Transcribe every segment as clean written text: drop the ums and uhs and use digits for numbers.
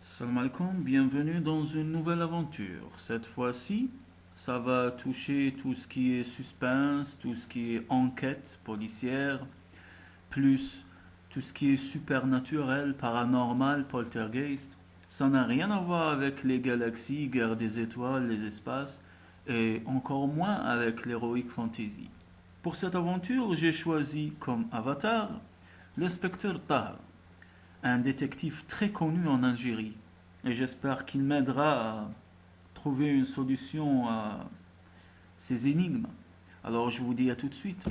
Salam alaikum, bienvenue dans une nouvelle aventure. Cette fois-ci, ça va toucher tout ce qui est suspense, tout ce qui est enquête policière, plus tout ce qui est supernaturel, paranormal, poltergeist. Ça n'a rien à voir avec les galaxies, guerre des étoiles, les espaces, et encore moins avec l'heroic fantasy. Pour cette aventure, j'ai choisi comme avatar l'inspecteur Taha, un détective très connu en Algérie. Et j'espère qu'il m'aidera à trouver une solution à ces énigmes. Alors je vous dis à tout de suite.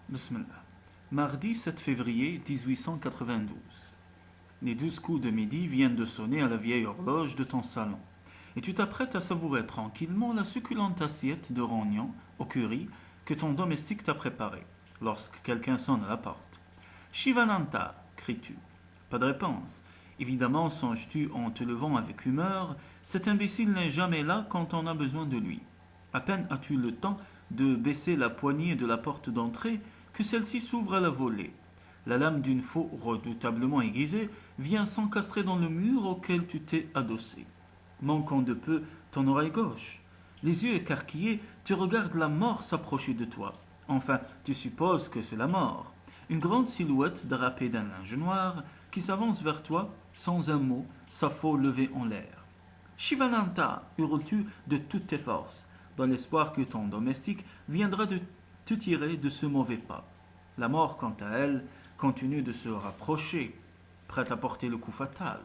Bismillah. Mardi 7 février 1892. Les 12 coups de midi viennent de sonner à la vieille horloge de ton salon. Et tu t'apprêtes à savourer tranquillement la succulente assiette de rognons au curry que ton domestique t'a préparée, lorsque quelqu'un sonne à la porte. Shivananta, cries-tu. Pas de réponse. Évidemment, songes-tu en te levant avec humeur, cet imbécile n'est jamais là quand on a besoin de lui. À peine as-tu le temps de baisser la poignée de la porte d'entrée que celle-ci s'ouvre à la volée. La lame d'une faux redoutablement aiguisée vient s'encastrer dans le mur auquel tu t'es adossé. Manquant de peu ton oreille gauche. Les yeux écarquillés, tu regardes la mort s'approcher de toi. Enfin, tu supposes que c'est la mort. Une grande silhouette drapée d'un linge noir qui s'avance vers toi sans un mot, sa faux levée en l'air. Shivananta, hurles-tu de toutes tes forces, dans l'espoir que ton domestique viendra de te tirer de ce mauvais pas. La mort, quant à elle, continue de se rapprocher, prête à porter le coup fatal.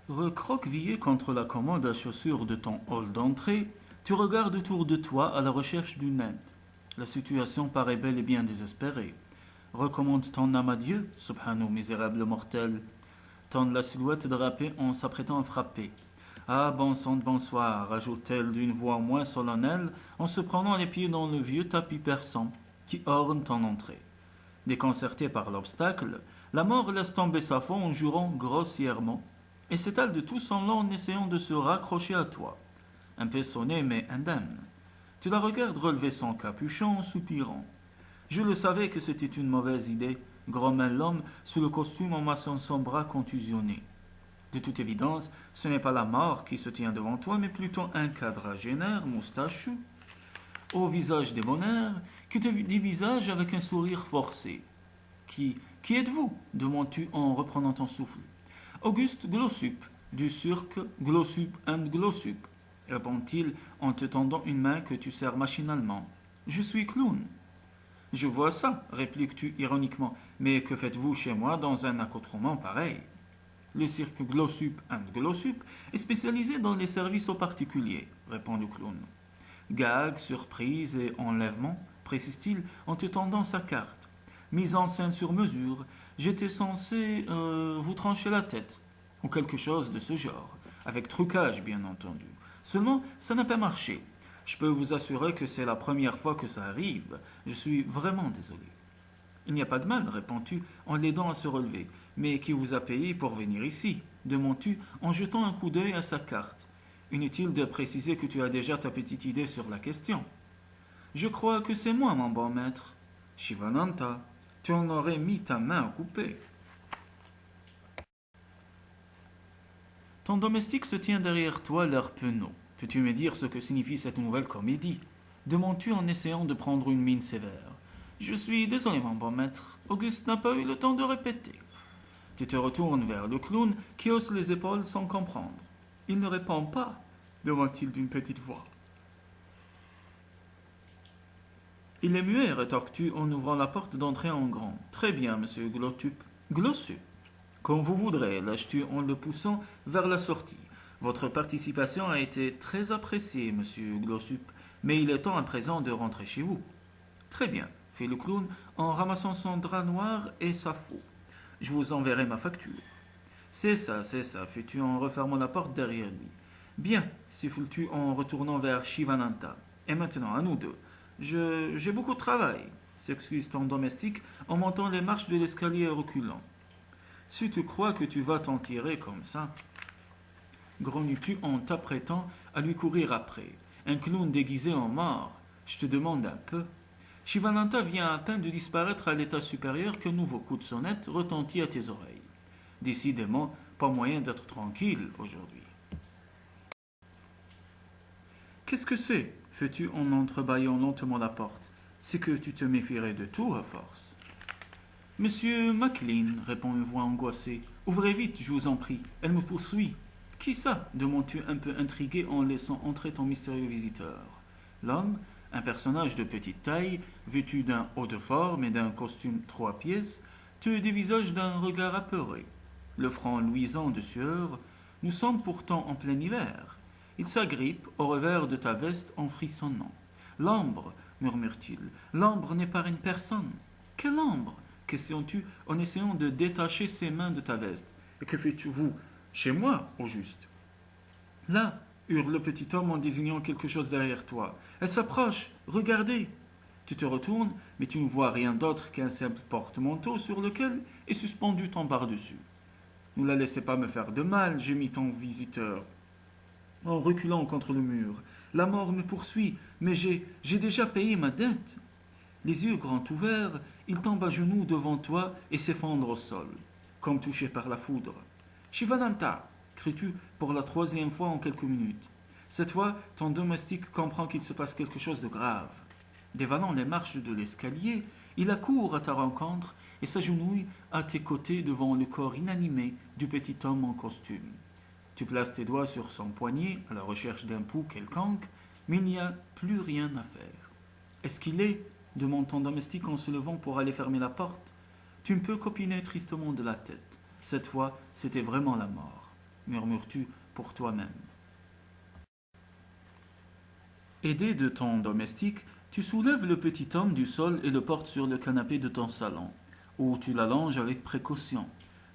Recroquevillé contre la commode à chaussures de ton hall d'entrée, tu regardes autour de toi à la recherche d'une aide. La situation paraît bel et bien désespérée. Recommande ton âme à Dieu, subhanahu misérable mortel. Tend la silhouette drapée en s'apprêtant à frapper. Ah, bon sang de bonsoir, ajoute-t-elle d'une voix moins solennelle en se prenant les pieds dans le vieux tapis persan qui orne ton entrée. Déconcertée par l'obstacle, la mort laisse tomber sa foi en jurant grossièrement et s'étale de tout son long en essayant de se raccrocher à toi. Un peu sonné mais indemne. Tu la regardes relever son capuchon en soupirant. Je le savais que c'était une mauvaise idée, grommelle l'homme sous le costume en massant son bras contusionné. De toute évidence, ce n'est pas la mort qui se tient devant toi, mais plutôt un quadragénaire moustachu, au visage débonnaire, qui te dévisage avec un sourire forcé. Qui êtes-vous demandes-tu en reprenant ton souffle. Auguste Glossup, du cirque Glossup and Glossup, répond-il en te tendant une main que tu serres machinalement. Je suis clown. Je vois ça, répliques-tu ironiquement, mais que faites-vous chez moi dans un accoutrement pareil? Le cirque Glossup and Glossup est spécialisé dans les services aux particuliers, répond le clown. Gag, surprise et enlèvement, précise-t-il en te tendant sa carte. Mise en scène sur mesure, j'étais censé vous trancher la tête, ou quelque chose de ce genre, avec trucage bien entendu. Seulement, ça n'a pas marché. Je peux vous assurer que c'est la première fois que ça arrive. Je suis vraiment désolé. Il n'y a pas de mal, réponds-tu en l'aidant à se relever. Mais qui vous a payé pour venir ici demandes-tu en jetant un coup d'œil à sa carte. Inutile de préciser que tu as déjà ta petite idée sur la question. Je crois que c'est moi, mon bon maître. Shivananta, tu en aurais mis ta main à couper. Ton domestique se tient derrière toi, l'air penaud. Peux-tu me dire ce que signifie cette nouvelle comédie demandes-tu en essayant de prendre une mine sévère. Je suis désolé, mon bon maître. Auguste n'a pas eu le temps de répéter. Tu te retournes vers le clown qui hausse les épaules sans comprendre. Il ne répond pas, demande-t-il d'une petite voix. Il est muet, rétorques-tu en ouvrant la porte d'entrée en grand. Très bien, monsieur Glossup. Glossup. Comme vous voudrez, lâches-tu en le poussant vers la sortie. Votre participation a été très appréciée, monsieur Glossup, mais il est temps à présent de rentrer chez vous. Très bien, fait le clown en ramassant son drap noir et sa faux. Je vous enverrai ma facture. C'est ça, fais-tu en refermant la porte derrière lui. Bien, siffles-tu en retournant vers Shivananta. Et maintenant, à nous deux. J'ai beaucoup de travail, s'excuse ton domestique en montant les marches de l'escalier reculant. Si tu crois que tu vas t'en tirer comme ça, grognes-tu en t'apprêtant à lui courir après. Un clown déguisé en mort, je te demande un peu. Shivananta vient à peine de disparaître à l'étage supérieur qu'un nouveau coup de sonnette retentit à tes oreilles. Décidément, pas moyen d'être tranquille aujourd'hui. Qu'est-ce que c'est fais-tu en entrebâillant lentement la porte. C'est que tu te méfierais de tout à force. Monsieur Maclean, répond une voix angoissée. Ouvrez vite, je vous en prie. Elle me poursuit. Qui ça demandes-tu un peu intrigué en laissant entrer ton mystérieux visiteur. L'homme, un personnage de petite taille, vêtu d'un haut de forme et d'un costume 3 pièces, te dévisage d'un regard apeuré. Le front luisant de sueur, nous sommes pourtant en plein hiver. Il s'agrippe au revers de ta veste en frissonnant. L'ambre, murmure-t-il, l'ambre n'est pas une personne. Quelle ambre questionnes-tu en essayant de détacher ses mains de ta veste. Et que faites-vous chez moi, au juste? Là, hurle le petit homme en désignant quelque chose derrière toi. Elle s'approche, regardez. Tu te retournes, mais tu ne vois rien d'autre qu'un simple porte-manteau sur lequel est suspendu ton par-dessus. Ne la laissez pas me faire de mal, gémit ton visiteur, en reculant contre le mur. La mort me poursuit, mais j'ai déjà payé ma dette. Les yeux grands ouverts, il tombe à genoux devant toi et s'effondre au sol, comme touché par la foudre. Shivananta, cries-tu pour la 3e fois en quelques minutes. Cette fois, ton domestique comprend qu'il se passe quelque chose de grave. Dévalant les marches de l'escalier, il accourt à ta rencontre et s'agenouille à tes côtés devant le corps inanimé du petit homme en costume. Tu places tes doigts sur son poignet à la recherche d'un pouls quelconque, mais il n'y a plus rien à faire. Est-ce qu'il est demande ton domestique en se levant pour aller fermer la porte. Tu ne peux qu'opiner tristement de la tête. Cette fois, c'était vraiment la mort. murmures-tu pour toi-même. Aidé de ton domestique, tu soulèves le petit homme du sol et le portes sur le canapé de ton salon, où tu l'allonges avec précaution.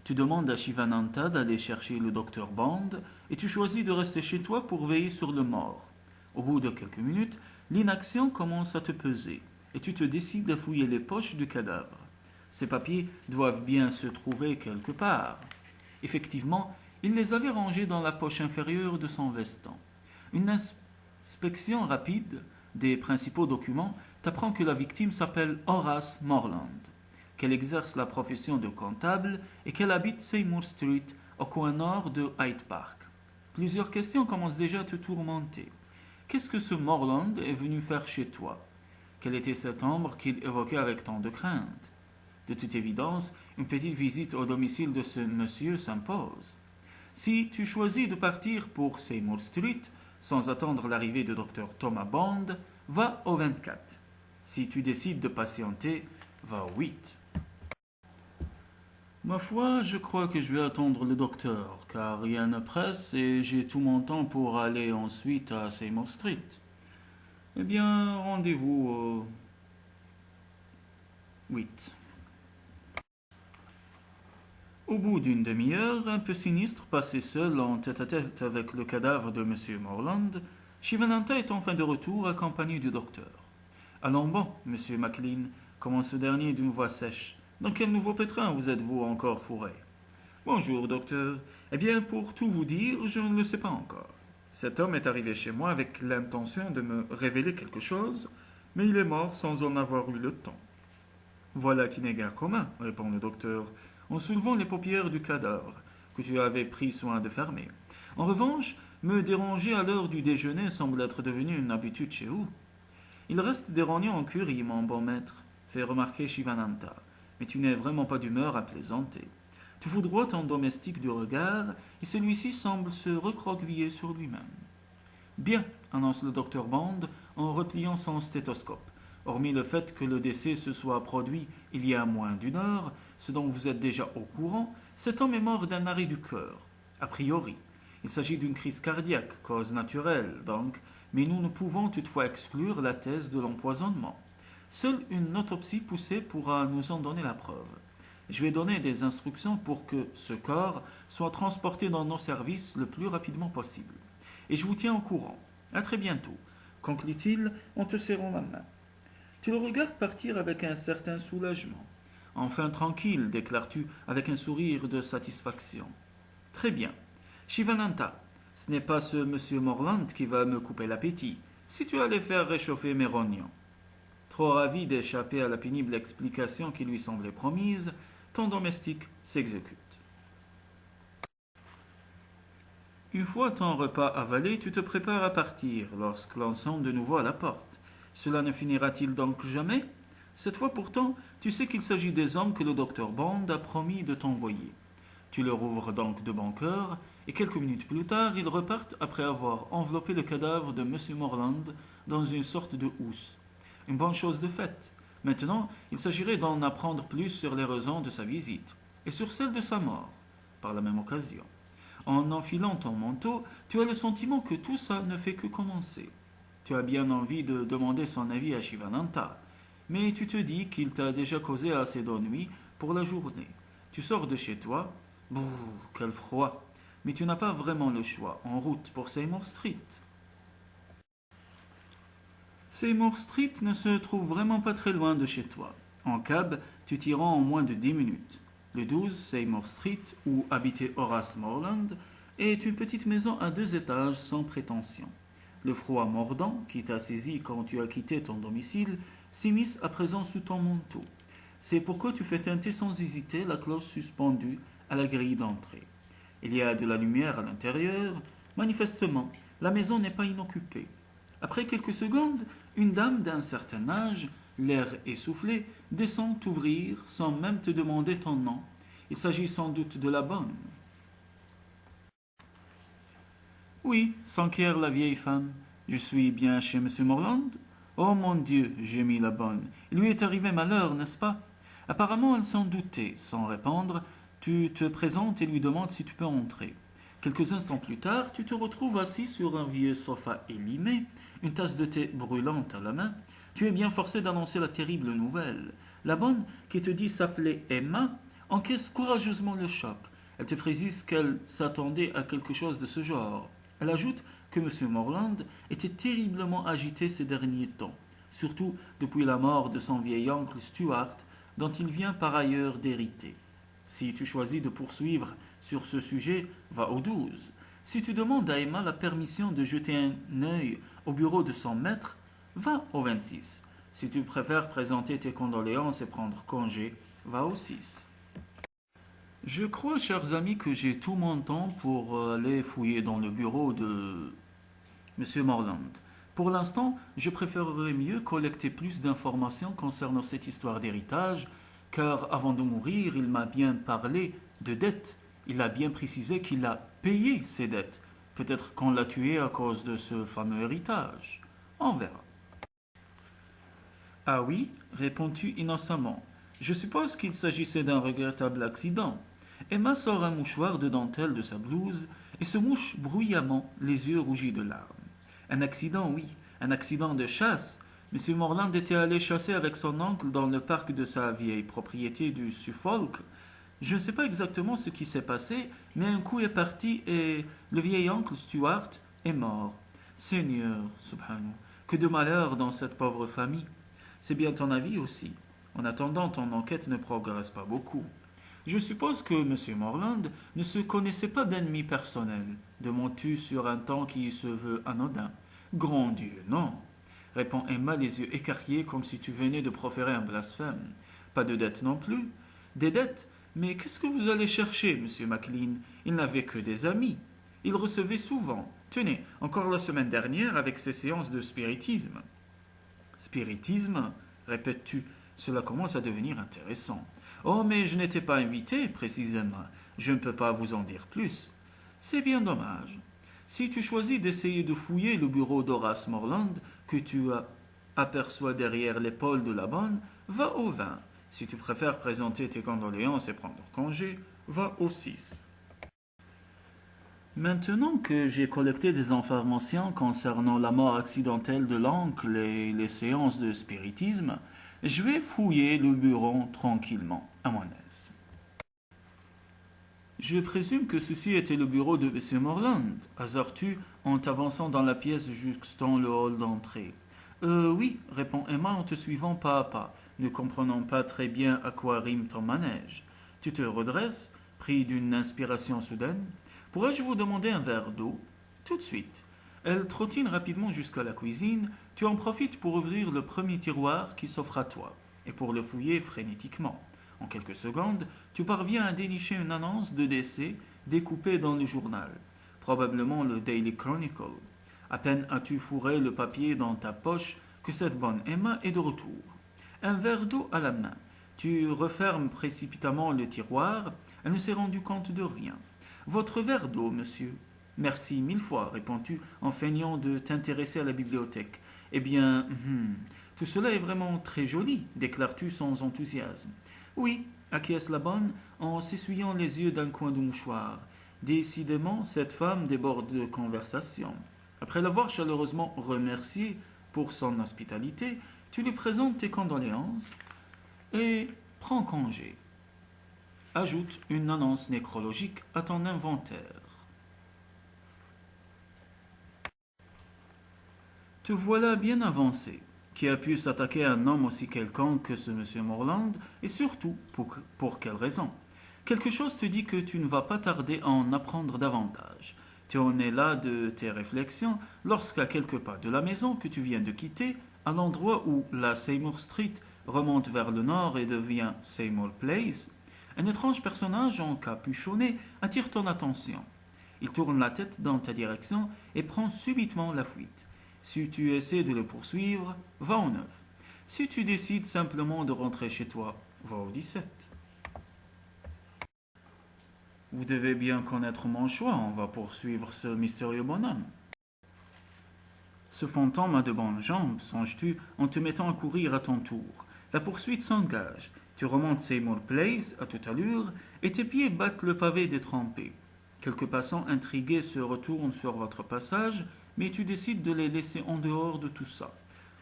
Tu demandes à Shivananda d'aller chercher le docteur Bond et tu choisis de rester chez toi pour veiller sur le mort. Au bout de quelques minutes, l'inaction commence à te peser et tu te décides à fouiller les poches du cadavre. Ces papiers doivent bien se trouver quelque part. Effectivement, il les avait rangés dans la poche inférieure de son veston. Une inspection rapide des principaux documents t'apprend que la victime s'appelle Horace Morland, qu'elle exerce la profession de comptable et qu'elle habite Seymour Street, au coin nord de Hyde Park. Plusieurs questions commencent déjà à te tourmenter. Qu'est-ce que ce Morland est venu faire chez toi? Quelle était cette ombre qu'il évoquait avec tant de crainte? De toute évidence, une petite visite au domicile de ce monsieur s'impose. Si tu choisis de partir pour Seymour Street, sans attendre l'arrivée du docteur Thomas Bond, va au 24. Si tu décides de patienter, va au 8. Ma foi, je crois que je vais attendre le docteur, car rien ne presse et j'ai tout mon temps pour aller ensuite à Seymour Street. Eh bien, rendez-vous au 8. Au bout d'une demi-heure, un peu sinistre, passé seul en tête-à-tête avec le cadavre de M. Morland, Shivananda est enfin de retour accompagné du docteur. Allons bon, M. McLean, commence ce dernier d'une voix sèche. Dans quel nouveau pétrin vous êtes-vous encore fourré? Bonjour, docteur. Eh bien, pour tout vous dire, je ne le sais pas encore. Cet homme est arrivé chez moi avec l'intention de me révéler quelque chose, mais il est mort sans en avoir eu le temps. Voilà qui n'est guère commun, répond le docteur, en soulevant les paupières du cadavre, que tu avais pris soin de fermer. En revanche, me déranger à l'heure du déjeuner semble être devenu une habitude chez vous. Il reste des rognons en curry, mon bon maître, fait remarquer Shivananda, mais tu n'es vraiment pas d'humeur à plaisanter. Tu foudroies ton domestique du regard, et celui-ci semble se recroqueviller sur lui-même. Bien, annonce le docteur Bond en repliant son stéthoscope. Hormis le fait que le décès se soit produit il y a moins d'une heure, ce dont vous êtes déjà au courant, cet homme est mort d'un arrêt du cœur. A priori, il s'agit d'une crise cardiaque, cause naturelle donc, mais nous ne pouvons toutefois exclure la thèse de l'empoisonnement. Seule une autopsie poussée pourra nous en donner la preuve. Je vais donner des instructions pour que ce corps soit transporté dans nos services le plus rapidement possible. Et je vous tiens au courant. À très bientôt, conclut-il en te serrant la main. Tu le regardes partir avec un certain soulagement. Enfin tranquille, déclares-tu avec un sourire de satisfaction. Très bien. Shivananda, ce n'est pas ce monsieur Morland qui va me couper l'appétit, si tu allais faire réchauffer mes rognons. Trop ravi d'échapper à la pénible explication qui lui semblait promise, ton domestique s'exécute. Une fois ton repas avalé, tu te prépares à partir lorsque l'on sonne de nouveau à la porte. Cela ne finira-t-il donc jamais? Cette fois pourtant, tu sais qu'il s'agit des hommes que le docteur Bond a promis de t'envoyer. Tu leur ouvres donc de bon cœur, et quelques minutes plus tard, ils repartent après avoir enveloppé le cadavre de M. Morland dans une sorte de housse. Une bonne chose de faite. Maintenant, il s'agirait d'en apprendre plus sur les raisons de sa visite, et sur celle de sa mort, par la même occasion. En enfilant ton manteau, tu as le sentiment que tout ça ne fait que commencer. Tu as bien envie de demander son avis à Shivananda, mais tu te dis qu'il t'a déjà causé assez d'ennui pour la journée. Tu sors de chez toi. Brrr, quel froid. Mais tu n'as pas vraiment le choix, en route pour Seymour Street. Seymour Street ne se trouve vraiment pas très loin de chez toi. En cab, tu t'y rends en moins de 10 minutes. Le 12 Seymour Street, où habitait Horace Morland, est une petite maison à 2 étages sans prétention. Le froid mordant, qui t'a saisi quand tu as quitté ton domicile, s'immisce à présent sous ton manteau. C'est pourquoi tu fais tinter sans hésiter la cloche suspendue à la grille d'entrée. Il y a de la lumière à l'intérieur. Manifestement, la maison n'est pas inoccupée. Après quelques secondes, une dame d'un certain âge, l'air essoufflé, descend t'ouvrir sans même te demander ton nom. Il s'agit sans doute de la bonne. Oui, s'enquiert la vieille femme. Je suis bien chez M. Morland? Oh mon Dieu, gémit la bonne. Il lui est arrivé malheur, n'est-ce pas? Apparemment, elle s'en doutait. Sans répondre, tu te présentes et lui demandes si tu peux entrer. Quelques instants plus tard, tu te retrouves assis sur un vieux sofa élimé, une tasse de thé brûlante à la main. Tu es bien forcé d'annoncer la terrible nouvelle. La bonne, qui te dit s'appeler Emma, encaisse courageusement le choc. Elle te précise qu'elle s'attendait à quelque chose de ce genre. Elle ajoute que M. Morland était terriblement agité ces derniers temps, surtout depuis la mort de son vieil oncle Stuart, dont il vient par ailleurs d'hériter. Si tu choisis de poursuivre sur ce sujet, va au 12. Si tu demandes à Emma la permission de jeter un œil au bureau de son maître, va au 26. Si tu préfères présenter tes condoléances et prendre congé, va au 6. Je crois, chers amis, que j'ai tout mon temps pour aller fouiller dans le bureau de Monsieur Morland. Pour l'instant, je préférerais mieux collecter plus d'informations concernant cette histoire d'héritage, car avant de mourir, il m'a bien parlé de dettes. Il a bien précisé qu'il a payé ses dettes. Peut-être qu'on l'a tué à cause de ce fameux héritage. On verra. Ah oui, réponds-tu innocemment. Je suppose qu'il s'agissait d'un regrettable accident. Emma sort un mouchoir de dentelle de sa blouse et se mouche bruyamment, les yeux rougis de larmes. Un accident, oui, un accident de chasse. M. Morland était allé chasser avec son oncle dans le parc de sa vieille propriété du Suffolk. Je ne sais pas exactement ce qui s'est passé, mais un coup est parti et le vieil oncle Stuart est mort. Seigneur, subhanahu, que de malheur dans cette pauvre famille. C'est bien ton avis aussi. En attendant, ton enquête ne progresse pas beaucoup. Je suppose que M. Morland ne se connaissait pas d'ennemi personnel, demandes-tu sur un ton qui se veut anodin. Grand Dieu, non, répond Emma les yeux écarquillés comme si tu venais de proférer un blasphème. Pas de dettes non plus. Des dettes? Mais qu'est-ce que vous allez chercher, M. MacLean? Il n'avait que des amis. Il recevait souvent. Tenez, encore la semaine dernière avec ses séances de spiritisme. Spiritisme? Répètes-tu. Cela commence à devenir intéressant. Oh, mais je n'étais pas invité, précisément. Je ne peux pas vous en dire plus. C'est bien dommage. Si tu choisis d'essayer de fouiller le bureau d'Horace Morland que tu aperçois derrière l'épaule de la bonne, va au 20. Si tu préfères présenter tes condoléances et prendre congé, va au 6. Maintenant que j'ai collecté des informations concernant la mort accidentelle de l'oncle et les séances de spiritisme, je vais fouiller le bureau tranquillement, à mon aise. Je présume que ceci était le bureau de M. Morland, hasardes-tu en t'avançant dans la pièce juxtant le hall d'entrée. Oui, répond Emma en te suivant pas à pas, ne comprenant pas très bien à quoi rime ton manège. Tu te redresses, pris d'une inspiration soudaine. Pourrais-je vous demander un verre d'eau? Tout de suite. Elle trottine rapidement jusqu'à la cuisine. Tu en profites pour ouvrir le premier tiroir qui s'offre à toi et pour le fouiller frénétiquement. En quelques secondes, tu parviens à dénicher une annonce de décès découpée dans le journal, probablement le Daily Chronicle. À peine as-tu fourré le papier dans ta poche que cette bonne Emma est de retour. Un verre d'eau à la main. Tu refermes précipitamment le tiroir. Elle ne s'est rendue compte de rien. Votre verre d'eau, monsieur. Merci mille fois, réponds-tu en feignant de t'intéresser à la bibliothèque. Eh bien, tout cela est vraiment très joli, déclares-tu sans enthousiasme. Oui, acquiesce la bonne en s'essuyant les yeux d'un coin de mouchoir. Décidément, cette femme déborde de conversation. Après l'avoir chaleureusement remerciée pour son hospitalité, tu lui présentes tes condoléances et prends congé. Ajoute une annonce nécrologique à ton inventaire. Te voilà bien avancé. Qui a pu s'attaquer à un homme aussi quelconque que ce M. Morland, et surtout, pour quelle raison? Quelque chose te dit que tu ne vas pas tarder à en apprendre davantage. Tu en es là de tes réflexions lorsqu'à quelques pas de la maison que tu viens de quitter, à l'endroit où la Seymour Street remonte vers le nord et devient Seymour Place, un étrange personnage encapuchonné attire ton attention. Il tourne la tête dans ta direction et prend subitement la fuite. Si tu essaies de le poursuivre, va au 9. Si tu décides simplement de rentrer chez toi, va au 17. Vous devez bien connaître mon choix, on va poursuivre ce mystérieux bonhomme. Ce fantôme a de bonnes jambes, songes-tu, en te mettant à courir à ton tour. La poursuite s'engage. Tu remontes Seymour Place à toute allure et tes pieds battent le pavé détrempé. Quelques passants intrigués se retournent sur votre passage, mais tu décides de les laisser en dehors de tout ça.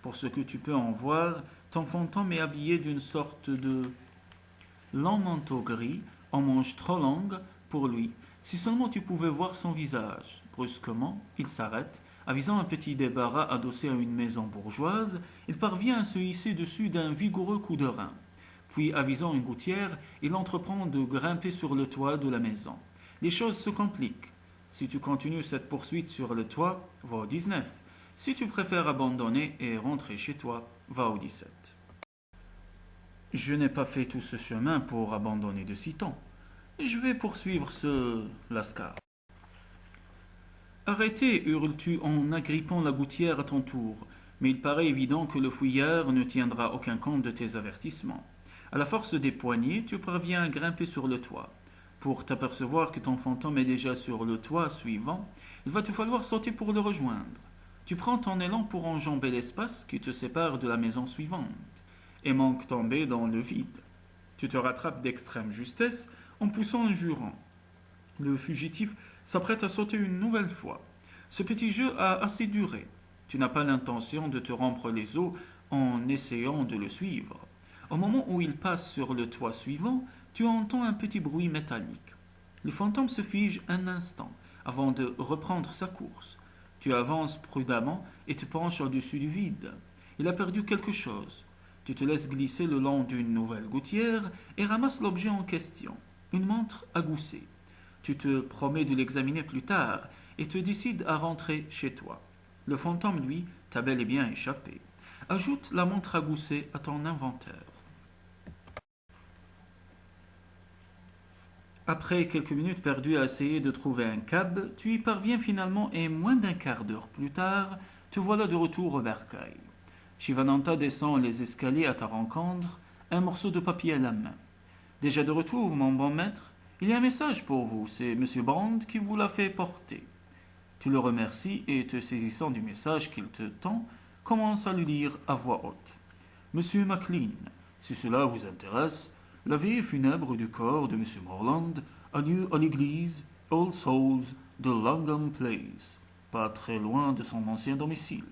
Pour ce que tu peux en voir, ton fantôme est habillé d'une sorte de long manteau gris, en manches trop longues pour lui. Si seulement tu pouvais voir son visage. Brusquement, il s'arrête, avisant un petit débarras adossé à une maison bourgeoise, il parvient à se hisser dessus d'un vigoureux coup de rein. Puis, avisant une gouttière, il entreprend de grimper sur le toit de la maison. Les choses se compliquent. Si tu continues cette poursuite sur le toit, va au 19. Si tu préfères abandonner et rentrer chez toi, va au 17. Je n'ai pas fait tout ce chemin pour abandonner de sitôt. Je vais poursuivre ce lascar. Arrêtez, hurles-tu en agrippant la gouttière à ton tour, mais il paraît évident que le fouilleur ne tiendra aucun compte de tes avertissements. À la force des poignets, tu parviens à grimper sur le toit. Pour t'apercevoir que ton fantôme est déjà sur le toit suivant, il va te falloir sauter pour le rejoindre. Tu prends ton élan pour enjamber l'espace qui te sépare de la maison suivante, et manques tomber dans le vide. Tu te rattrapes d'extrême justesse en poussant un jurant. Le fugitif s'apprête à sauter une nouvelle fois. Ce petit jeu a assez duré. Tu n'as pas l'intention de te rompre les os en essayant de le suivre. Au moment où il passe sur le toit suivant, tu entends un petit bruit métallique. Le fantôme se fige un instant avant de reprendre sa course. Tu avances prudemment et te penches au-dessus du vide. Il a perdu quelque chose. Tu te laisses glisser le long d'une nouvelle gouttière et ramasses l'objet en question, une montre à gousset. Tu te promets de l'examiner plus tard et te décides à rentrer chez toi. Le fantôme, lui, t'a bel et bien échappé. Ajoute la montre à gousset à ton inventaire. Après quelques minutes perdues à essayer de trouver un cab, tu y parviens finalement et moins d'un quart d'heure plus tard, te voilà de retour au bercail. Shivananda descend les escaliers à ta rencontre, un morceau de papier à la main. Déjà de retour, mon bon maître, il y a un message pour vous, c'est Monsieur Brand qui vous l'a fait porter. Tu le remercies et, te saisissant du message qu'il te tend, commence à le lire à voix haute. Monsieur MacLean, si cela vous intéresse, la veillée funèbre du corps de Monsieur Morland a lieu à l'église All Souls de Langham Place, pas très loin de son ancien domicile.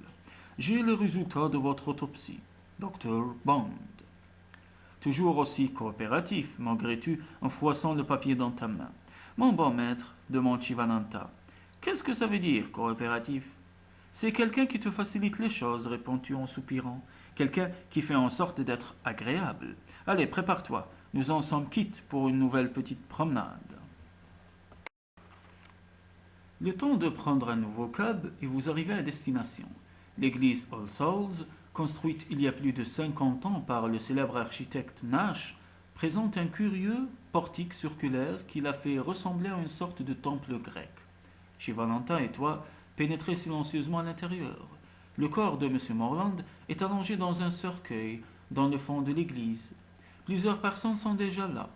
J'ai le résultat de votre autopsie, Dr. Bond. Toujours aussi coopératif, malgré-tu, en froissant le papier dans ta main. Mon bon maître, demande Shivananda. Qu'est-ce que ça veut dire, coopératif? C'est quelqu'un qui te facilite les choses, réponds-tu en soupirant. Quelqu'un qui fait en sorte d'être agréable. Allez, prépare-toi, nous en sommes quittes pour une nouvelle petite promenade. Le temps de prendre un nouveau cab et vous arrivez à destination. L'église All Souls, construite il y a plus de 50 ans par le célèbre architecte Nash, présente un curieux portique circulaire qui la fait ressembler à une sorte de temple grec. Shivananda et toi pénétrez silencieusement à l'intérieur. Le corps de M. Morland est allongé dans un cercueil dans le fond de l'église. Plusieurs personnes sont déjà là.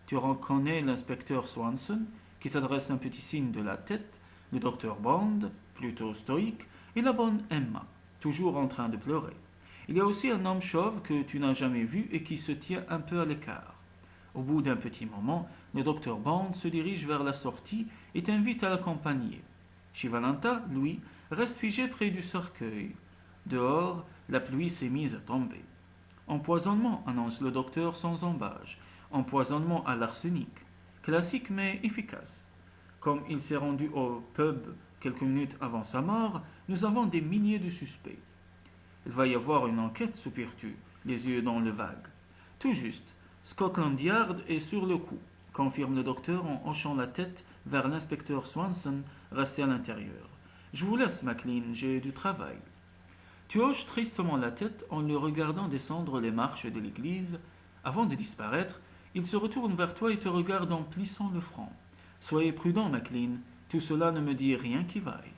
Tu reconnais l'inspecteur Swanson qui t'adresse un petit signe de la tête, le docteur Bond, plutôt stoïque, et la bonne Emma, toujours en train de pleurer. Il y a aussi un homme chauve que tu n'as jamais vu et qui se tient un peu à l'écart. Au bout d'un petit moment, le docteur Bond se dirige vers la sortie et t'invite à l'accompagner. Shivananda, lui, reste figé près du cercueil. Dehors, la pluie s'est mise à tomber. Empoisonnement, annonce le docteur sans embâche. Empoisonnement à l'arsenic. Classique mais efficace. Comme il s'est rendu au pub quelques minutes avant sa mort, nous avons des milliers de suspects. Il va y avoir une enquête, soupires-tu, les yeux dans le vague. Tout juste, Scotland Yard est sur le coup, confirme le docteur en hochant la tête vers l'inspecteur Swanson, resté à l'intérieur. Je vous laisse, MacLean, j'ai du travail. Tu hoches tristement la tête en le regardant descendre les marches de l'église. Avant de disparaître, il se retourne vers toi et te regarde en plissant le front. Soyez prudent, MacLean, tout cela ne me dit rien qui vaille.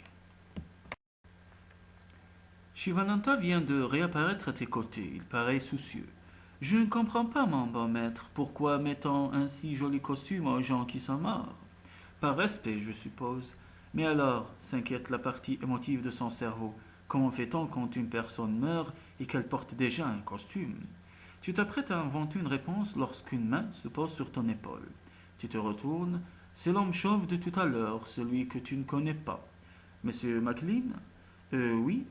Shivananda vient de réapparaître à tes côtés. Il paraît soucieux. Je ne comprends pas, mon bon maître, pourquoi mettons un si joli costume aux gens qui sont morts. Par respect, je suppose. Mais alors, s'inquiète la partie émotive de son cerveau, comment fait-on quand une personne meurt et qu'elle porte déjà un costume? Tu t'apprêtes à inventer une réponse lorsqu'une main se pose sur ton épaule. Tu te retournes, C'est l'homme chauve de tout à l'heure, celui que tu ne connais pas. Monsieur McLean? Oui.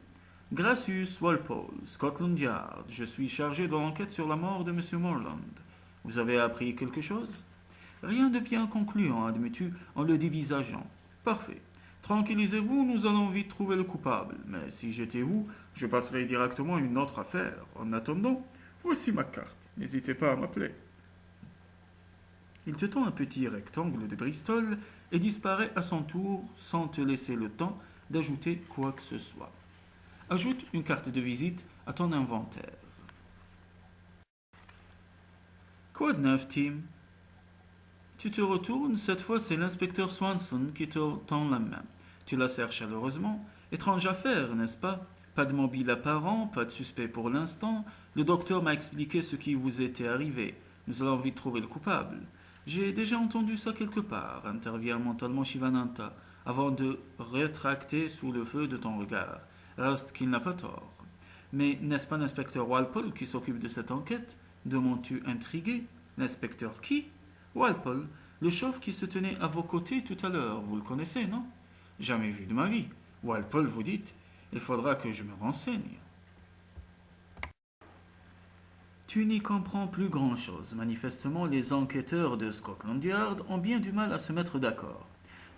Gracious Walpole, Scotland Yard. Je suis chargé de l'enquête sur la mort de Monsieur Morland. Vous avez appris quelque chose? Rien de bien concluant, admets-tu, en le dévisageant. Parfait. Tranquillisez-vous, nous allons vite trouver le coupable. Mais si j'étais vous, je passerais directement à une autre affaire. En attendant, voici ma carte. N'hésitez pas à m'appeler. Il te tend un petit rectangle de Bristol et disparaît à son tour sans te laisser le temps d'ajouter quoi que ce soit. Ajoute une carte de visite à ton inventaire. Quoi de neuf, Tim? Tu te retournes, cette fois c'est l'inspecteur Swanson qui te tend la main. Tu la serres chaleureusement. Étrange affaire, n'est-ce pas? Pas de mobile apparent, pas de suspect pour l'instant. Le docteur m'a expliqué ce qui vous était arrivé. Nous allons vite trouver le coupable. J'ai déjà entendu ça quelque part, intervient mentalement Shivananta, avant de rétracter sous le feu de ton regard. Reste qu'il n'a pas tort. Mais n'est-ce pas l'inspecteur Walpole qui s'occupe de cette enquête? Demandes-tu intrigué? L'inspecteur qui? Walpole, le chauve qui se tenait à vos côtés tout à l'heure, vous le connaissez, non? Jamais vu de ma vie. Walpole, vous dites, il faudra que je me renseigne. Tu n'y comprends plus grand-chose. Manifestement, les enquêteurs de Scotland Yard ont bien du mal à se mettre d'accord.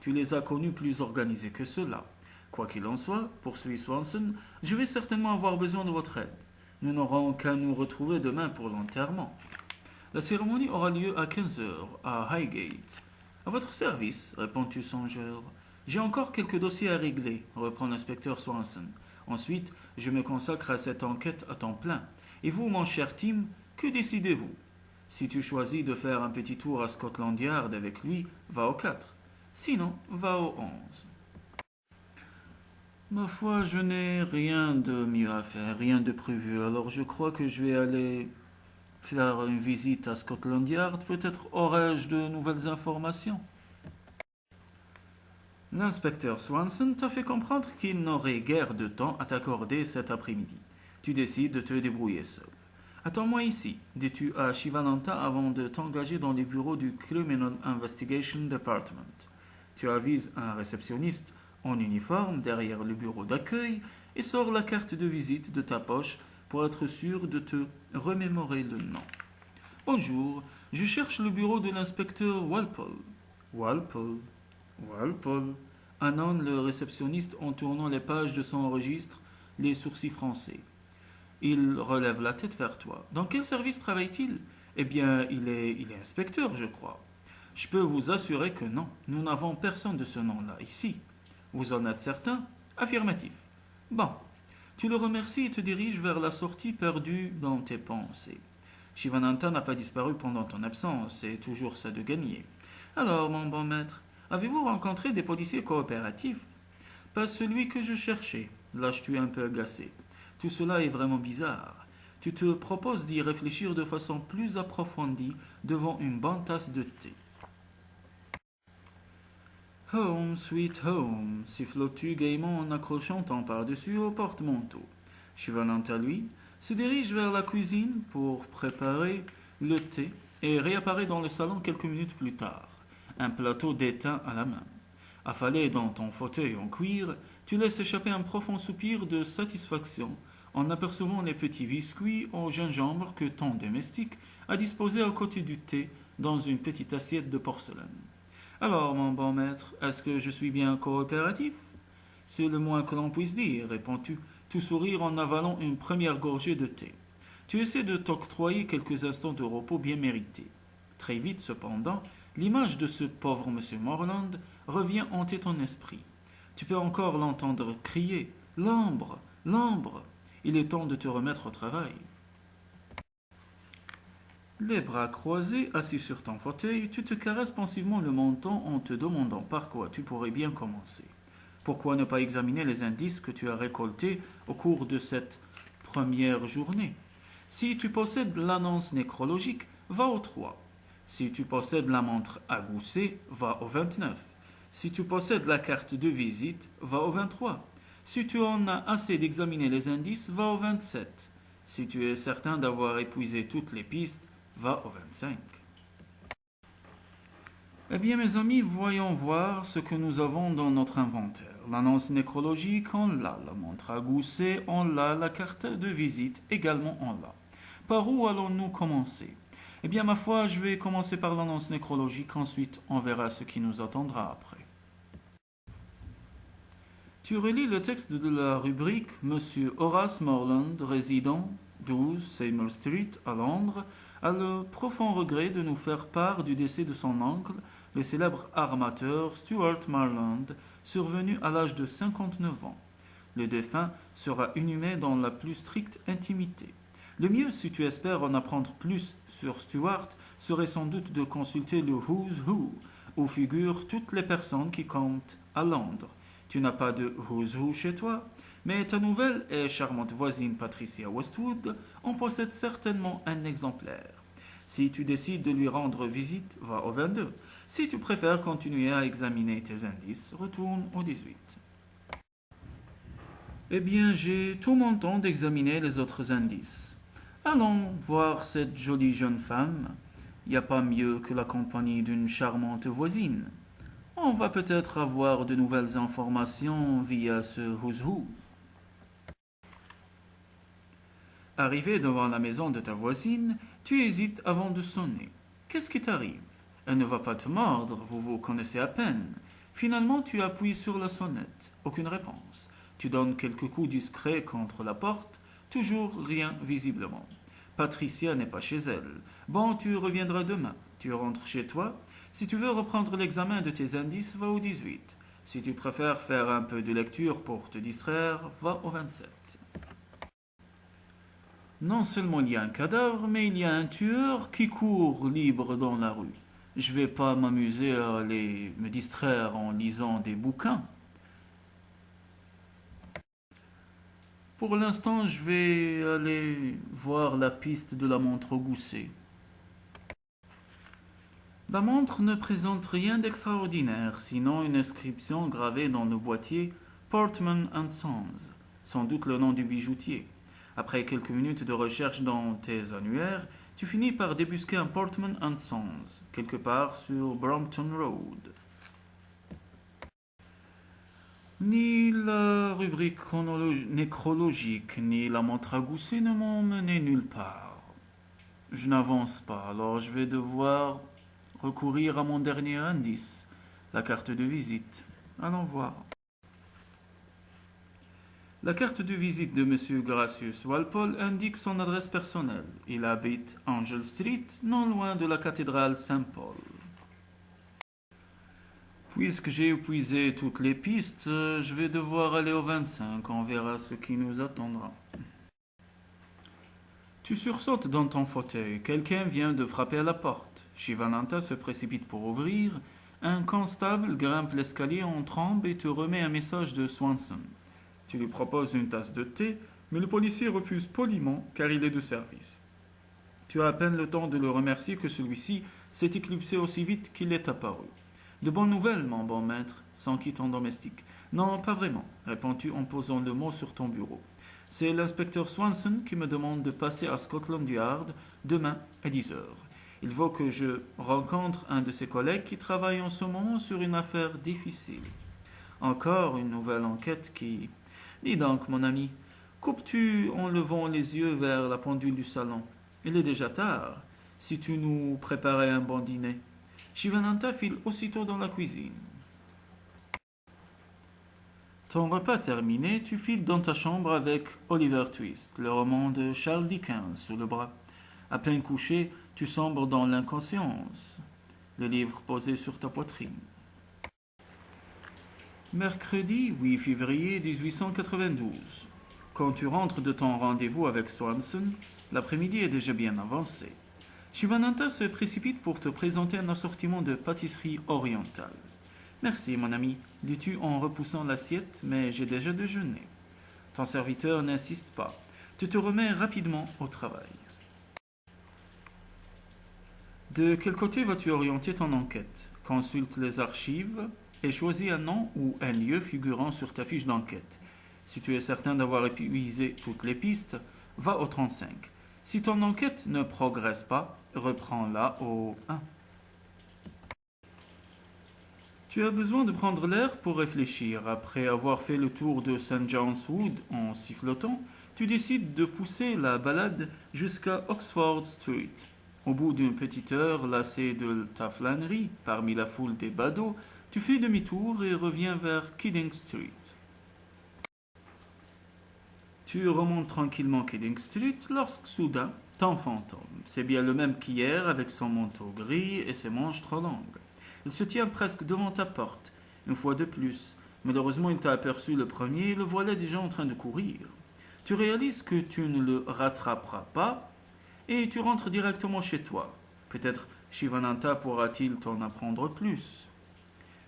Tu les as connus plus organisés que cela. Quoi qu'il en soit, poursuit Swanson, je vais certainement avoir besoin de votre aide. Nous n'aurons qu'à nous retrouver demain pour l'enterrement. La cérémonie aura lieu à 15 heures, à Highgate. À votre service, répond-tu songeur. J'ai encore quelques dossiers à régler, reprend l'inspecteur Swanson. Ensuite, je me consacre à cette enquête à temps plein. Et vous, mon cher Tim, que décidez-vous? Si tu choisis de faire un petit tour à Scotland Yard avec lui, va au 4. Sinon, va au 11. Ma foi, je n'ai rien de mieux à faire, rien de prévu, alors je crois que je vais aller faire une visite à Scotland Yard. Peut-être aurai-je de nouvelles informations. L'inspecteur Swanson t'a fait comprendre qu'il n'aurait guère de temps à t'accorder cet après-midi. Tu décides de te débrouiller seul. Attends-moi ici, dis-tu à Shivananta avant de t'engager dans les bureaux du Criminal Investigation Department. Tu avises un réceptionniste en uniforme derrière le bureau d'accueil et sors la carte de visite de ta poche pour être sûr de te remémorer le nom. Bonjour, je cherche le bureau de l'inspecteur Walpole. Walpole, Walpole, annonce le réceptionniste en tournant les pages de son registre, les sourcils froncés. Il relève la tête vers toi. Dans quel service travaille-t-il? Eh bien, il est inspecteur, je crois. Je peux vous assurer que non, nous n'avons personne de ce nom-là ici. Vous en êtes certain? Affirmatif. Bon, tu le remercies et te diriges vers la sortie perdue dans tes pensées. Shivananta n'a pas disparu pendant ton absence, c'est toujours ça de gagner. Alors, mon bon maître, avez-vous rencontré des policiers coopératifs? Pas celui que je cherchais, lâches-tu un peu agacé. Tout cela est vraiment bizarre. Tu te proposes d'y réfléchir de façon plus approfondie devant une bonne tasse de thé. Home, sweet home, sifflotes-tu gaiement en accrochant ton par-dessus au porte-manteau. Shivananta, lui, se dirige vers la cuisine pour préparer le thé et réapparaît dans le salon quelques minutes plus tard, un plateau d'étain à la main. Affalé dans ton fauteuil en cuir, tu laisses échapper un profond soupir de satisfaction en apercevant les petits biscuits au gingembre que ton domestique a disposés à côté du thé dans une petite assiette de porcelaine. Alors, mon bon maître, est-ce que je suis bien coopératif? C'est le moins que l'on puisse dire, réponds-tu, tout sourire en avalant une première gorgée de thé. Tu essaies de t'octroyer quelques instants de repos bien mérités. Très vite, cependant, l'image de ce pauvre monsieur Morland revient hanter ton esprit. Tu peux encore l'entendre crier « L'ambre! L'ambre !» Il est temps de te remettre au travail. Les bras croisés, assis sur ton fauteuil, tu te caresses pensivement le menton en te demandant par quoi tu pourrais bien commencer. Pourquoi ne pas examiner les indices que tu as récoltés au cours de cette première journée? Si tu possèdes l'annonce nécrologique, va au 3. Si tu possèdes la montre à gousset, va au 29. Si tu possèdes la carte de visite, va au 23. Si tu en as assez d'examiner les indices, va au 27. Si tu es certain d'avoir épuisé toutes les pistes, va au 25. Eh bien, mes amis, voyons voir ce que nous avons dans notre inventaire. L'annonce nécrologique, on l'a. La montre à gousset, on l'a. La carte de visite, également, on l'a. Par où allons-nous commencer? Eh bien, ma foi, je vais commencer par l'annonce nécrologique, ensuite on verra ce qui nous attendra après. Tu relis le texte de la rubrique Monsieur Horace Morland, résident 12 Seymour Street à Londres, a le profond regret de nous faire part du décès de son oncle, le célèbre armateur Stuart Marland, survenu à l'âge de 59 ans. Le défunt sera inhumé dans la plus stricte intimité. Le mieux, si tu espères en apprendre plus sur Stuart, serait sans doute de consulter le Who's Who, où figurent toutes les personnes qui comptent à Londres. Tu n'as pas de Who's Who chez toi, mais ta nouvelle et charmante voisine Patricia Westwood en possède certainement un exemplaire. Si tu décides de lui rendre visite, va au 22. Si tu préfères continuer à examiner tes indices, retourne au 18. Eh bien, j'ai tout mon temps d'examiner les autres indices. Allons voir cette jolie jeune femme. Il n'y a pas mieux que la compagnie d'une charmante voisine. On va peut-être avoir de nouvelles informations via ce Who's Who. Arrivé devant la maison de ta voisine, tu hésites avant de sonner. Qu'est-ce qui t'arrive? Elle ne va pas te mordre, vous vous connaissez à peine. Finalement, tu appuies sur la sonnette. Aucune réponse. Tu donnes quelques coups discrets contre la porte. Toujours rien visiblement. Patricia n'est pas chez elle. Bon, tu reviendras demain. Tu rentres chez toi. Si tu veux reprendre l'examen de tes indices, va au 18. Si tu préfères faire un peu de lecture pour te distraire, va au 27. Non seulement il y a un cadavre, mais il y a un tueur qui court libre dans la rue. Je vais pas m'amuser à aller me distraire en lisant des bouquins. Pour l'instant, je vais aller voir la piste de la montre au gousset. La montre ne présente rien d'extraordinaire, sinon une inscription gravée dans le boîtier Portman and Sons, sans doute le nom du bijoutier. Après quelques minutes de recherche dans tes annuaires, tu finis par débusquer un Portman and Sons, quelque part sur Brompton Road. Ni la rubrique nécrologique, ni la montre à gousset ne m'ont mené nulle part. Je n'avance pas, alors je vais devoir recourir à mon dernier indice, la carte de visite. Allons voir. La carte de visite de M. Gracius Walpole indique son adresse personnelle. Il habite Angel Street, non loin de la cathédrale Saint-Paul. Puisque j'ai épuisé toutes les pistes, je vais devoir aller au 25. On verra ce qui nous attendra. Tu sursautes dans ton fauteuil. Quelqu'un vient de frapper à la porte. Shivananta se précipite pour ouvrir. Un constable grimpe l'escalier en tremble et te remet un message de Swanson. Tu lui proposes une tasse de thé, mais le policier refuse poliment car il est de service. Tu as à peine le temps de le remercier que celui-ci s'est éclipsé aussi vite qu'il est apparu. De bonnes nouvelles, mon bon maître, s'enquit ton domestique. Non, pas vraiment, réponds-tu en posant le mot sur ton bureau. C'est l'inspecteur Swanson qui me demande de passer à Scotland Yard demain à 10 heures. Il faut que je rencontre un de ses collègues qui travaille en ce moment sur une affaire difficile. Encore une nouvelle enquête qui... Dis donc, mon ami, coupes-tu en levant les yeux vers la pendule du salon? Il est déjà tard. Si tu nous préparais un bon dîner. Shivananta file aussitôt dans la cuisine. Ton repas terminé, tu files dans ta chambre avec Oliver Twist, le roman de Charles Dickens, sous le bras. À peine couché, tu sombres dans l'inconscience, le livre posé sur ta poitrine. Mercredi 8 février 1892. Quand tu rentres de ton rendez-vous avec Swanson, l'après-midi est déjà bien avancé. Shivananta se précipite pour te présenter un assortiment de pâtisserie orientale. Merci, mon ami, dis-tu en repoussant l'assiette, mais j'ai déjà déjeuné. Ton serviteur n'insiste pas. Tu te remets rapidement au travail. De quel côté vas-tu orienter ton enquête? Consulte les archives et choisis un nom ou un lieu figurant sur ta fiche d'enquête. Si tu es certain d'avoir épuisé toutes les pistes, va au 35. Si ton enquête ne progresse pas, reprends-la au 1. Tu as besoin de prendre l'air pour réfléchir. Après avoir fait le tour de St. John's Wood en sifflotant, tu décides de pousser la balade jusqu'à Oxford Street. Au bout d'une petite heure, lassé de ta flânerie parmi la foule des badauds, tu fais demi-tour et reviens vers Kidding Street. Tu remontes tranquillement Kidding Street lorsque soudain, ton fantôme, c'est bien le même qu'hier avec son manteau gris et ses manches trop longues. Il se tient presque devant ta porte, une fois de plus. Malheureusement, il t'a aperçu le premier et le voilà déjà en train de courir. Tu réalises que tu ne le rattraperas pas et tu rentres directement chez toi. Peut-être Shivananta pourra-t-il t'en apprendre plus.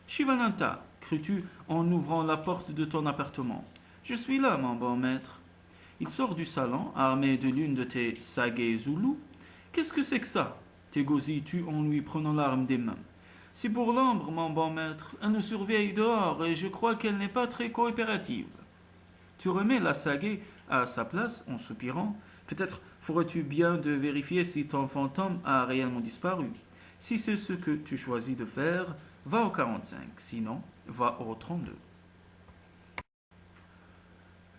Shivananta, crus-tu en ouvrant la porte de ton appartement. Je suis là, mon bon maître. Il sort du salon, armé de l'une de tes sagés zoulous. Qu'est-ce que c'est que ça t'égosilles-tu en lui prenant l'arme des mains. C'est pour l'ombre, mon bon maître. Elle nous surveille dehors et je crois qu'elle n'est pas très coopérative. Tu remets la sagée à sa place en soupirant. Peut-être ferais-tu bien de vérifier si ton fantôme a réellement disparu. Si c'est ce que tu choisis de faire, va au 45. Sinon, va au 32.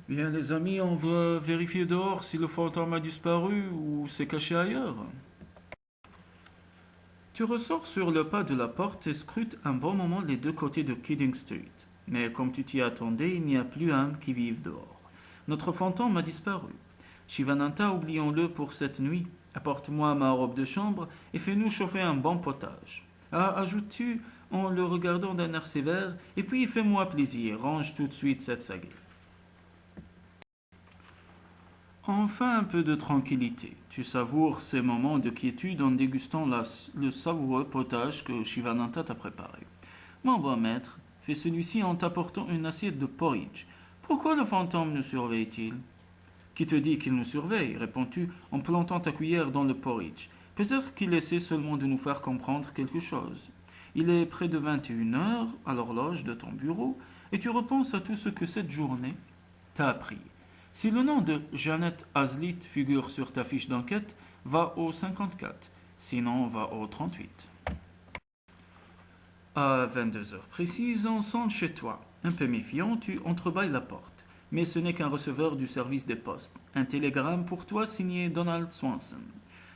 Bien, les amis, on va vérifier dehors si le fantôme a disparu ou s'est caché ailleurs. Tu ressors sur le pas de la porte et scrutes un bon moment les deux côtés de Kidding Street. Mais comme tu t'y attendais, il n'y a plus un qui vive dehors. Notre fantôme a disparu. Shivananta, oublions-le pour cette nuit. Apporte-moi ma robe de chambre et fais-nous chauffer un bon potage. Ah, ajoutes-tu en le regardant d'un air sévère, et puis fais-moi plaisir, range tout de suite cette sagée. Enfin un peu de tranquillité. Tu savoures ces moments de quiétude en dégustant le savoureux potage que Shivananta t'a préparé. Mon bon maître, fais celui-ci en t'apportant une assiette de porridge. Pourquoi le fantôme nous surveille-t-il? Qui te dit qu'il nous surveille, réponds-tu en plantant ta cuillère dans le porridge. Peut-être qu'il essaie seulement de nous faire comprendre quelque chose. Il est près de 21 heures à l'horloge de ton bureau et tu repenses à tout ce que cette journée t'a appris. Si le nom de Janet Hazlitt figure sur ta fiche d'enquête, va au 54, sinon va au 38. À 22 heures précises, on sonne chez toi. Un peu méfiant, tu entrebâilles la porte. Mais ce n'est qu'un receveur du service des postes. Un télégramme pour toi signé Donald Swanson.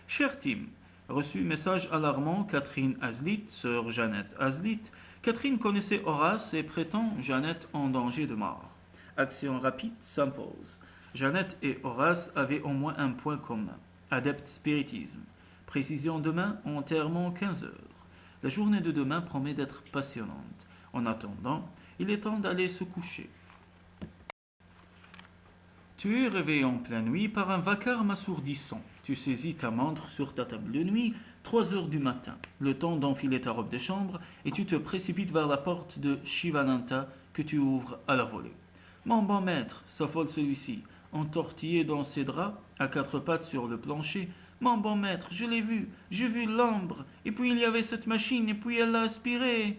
Cher Tim, reçu message alarmant Catherine Hazlitt, sœur Janet Hazlitt. Catherine connaissait Horace et prétend Janet en danger de mort. Action rapide s'impose. Janet et Horace avaient au moins un point commun. Adepte spiritisme. Précision demain, enterrement 15 heures. La journée de demain promet d'être passionnante. En attendant, il est temps d'aller se coucher. Tu es réveillé en pleine nuit par un vacarme assourdissant. Tu saisis ta montre sur ta table de nuit, 3 heures du matin, le temps d'enfiler ta robe de chambre, et tu te précipites vers la porte de Shivananta que tu ouvres à la volée. Mon bon maître, s'affole celui-ci, entortillé dans ses draps, à quatre pattes sur le plancher. Mon bon maître, je l'ai vu, j'ai vu l'ombre, et puis il y avait cette machine, et puis elle l'a aspiré.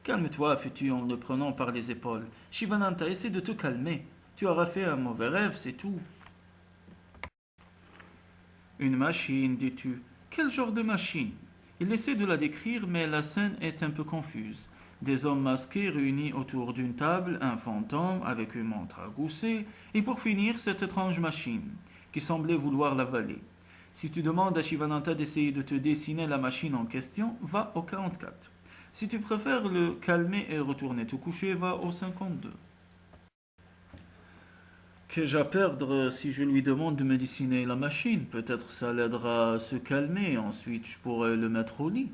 Calme-toi, fais-tu en le prenant par les épaules. Shivananta, essaie de te calmer. Tu auras fait un mauvais rêve, c'est tout. Une machine, dis-tu. Quel genre de machine? Il essaie de la décrire, mais la scène est un peu confuse. Des hommes masqués réunis autour d'une table, un fantôme avec une montre à gousset, et pour finir, cette étrange machine, qui semblait vouloir l'avaler. Si tu demandes à Shivananta d'essayer de te dessiner la machine en question, va au 44. Si tu préfères le calmer et retourner te coucher, va au 52. Qu'ai-je à perdre si je lui demande de me dessiner la machine? Peut-être ça l'aidera à se calmer, ensuite je pourrai le mettre au lit.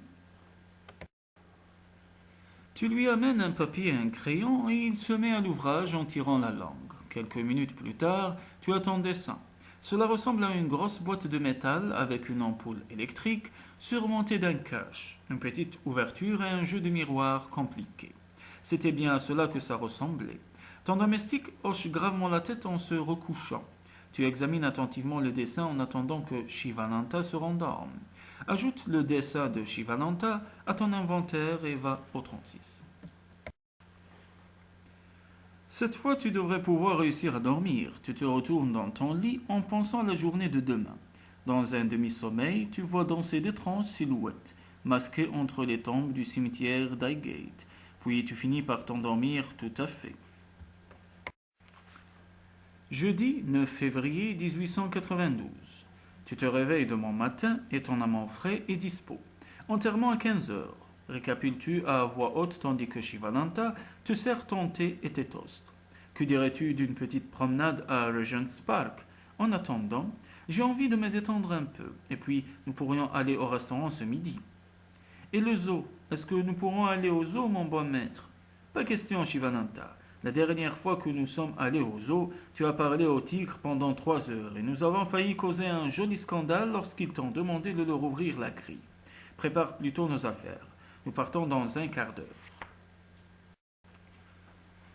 Tu lui amènes un papier et un crayon et il se met à l'ouvrage en tirant la langue. Quelques minutes plus tard, tu as ton dessin. Cela ressemble à une grosse boîte de métal avec une ampoule électrique surmontée d'un cache, une petite ouverture et un jeu de miroir compliqué. C'était bien à cela que ça ressemblait. Ton domestique hoche gravement la tête en se recouchant. Tu examines attentivement le dessin en attendant que Shivananta se rendorme. Ajoute le dessin de Shivananta à ton inventaire et va au 36. Cette fois, tu devrais pouvoir réussir à dormir. Tu te retournes dans ton lit en pensant à la journée de demain. Dans un demi-sommeil, tu vois danser d'étranges silhouettes, masquées entre les tombes du cimetière d'Highgate. puis tu finis par t'endormir tout à fait. Jeudi 9 février 1892. Tu te réveilles demain matin et ton amant frais est dispo. Enterrement à 15 heures. Récapitules à voix haute tandis que Shivananda te sert ton thé et tes toasts. Que dirais-tu d'une petite promenade à Regent's Park? En attendant, j'ai envie de me détendre un peu, et puis nous pourrions aller au restaurant ce midi. Et le zoo? Est-ce que nous pourrons aller au zoo, mon bon maître? Pas question, Shivananda. La dernière fois que nous sommes allés au zoo, tu as parlé au tigre pendant 3 heures, et nous avons failli causer un joli scandale lorsqu'ils t'ont demandé de leur ouvrir la grille. Prépare plutôt nos affaires. Nous partons dans un quart d'heure.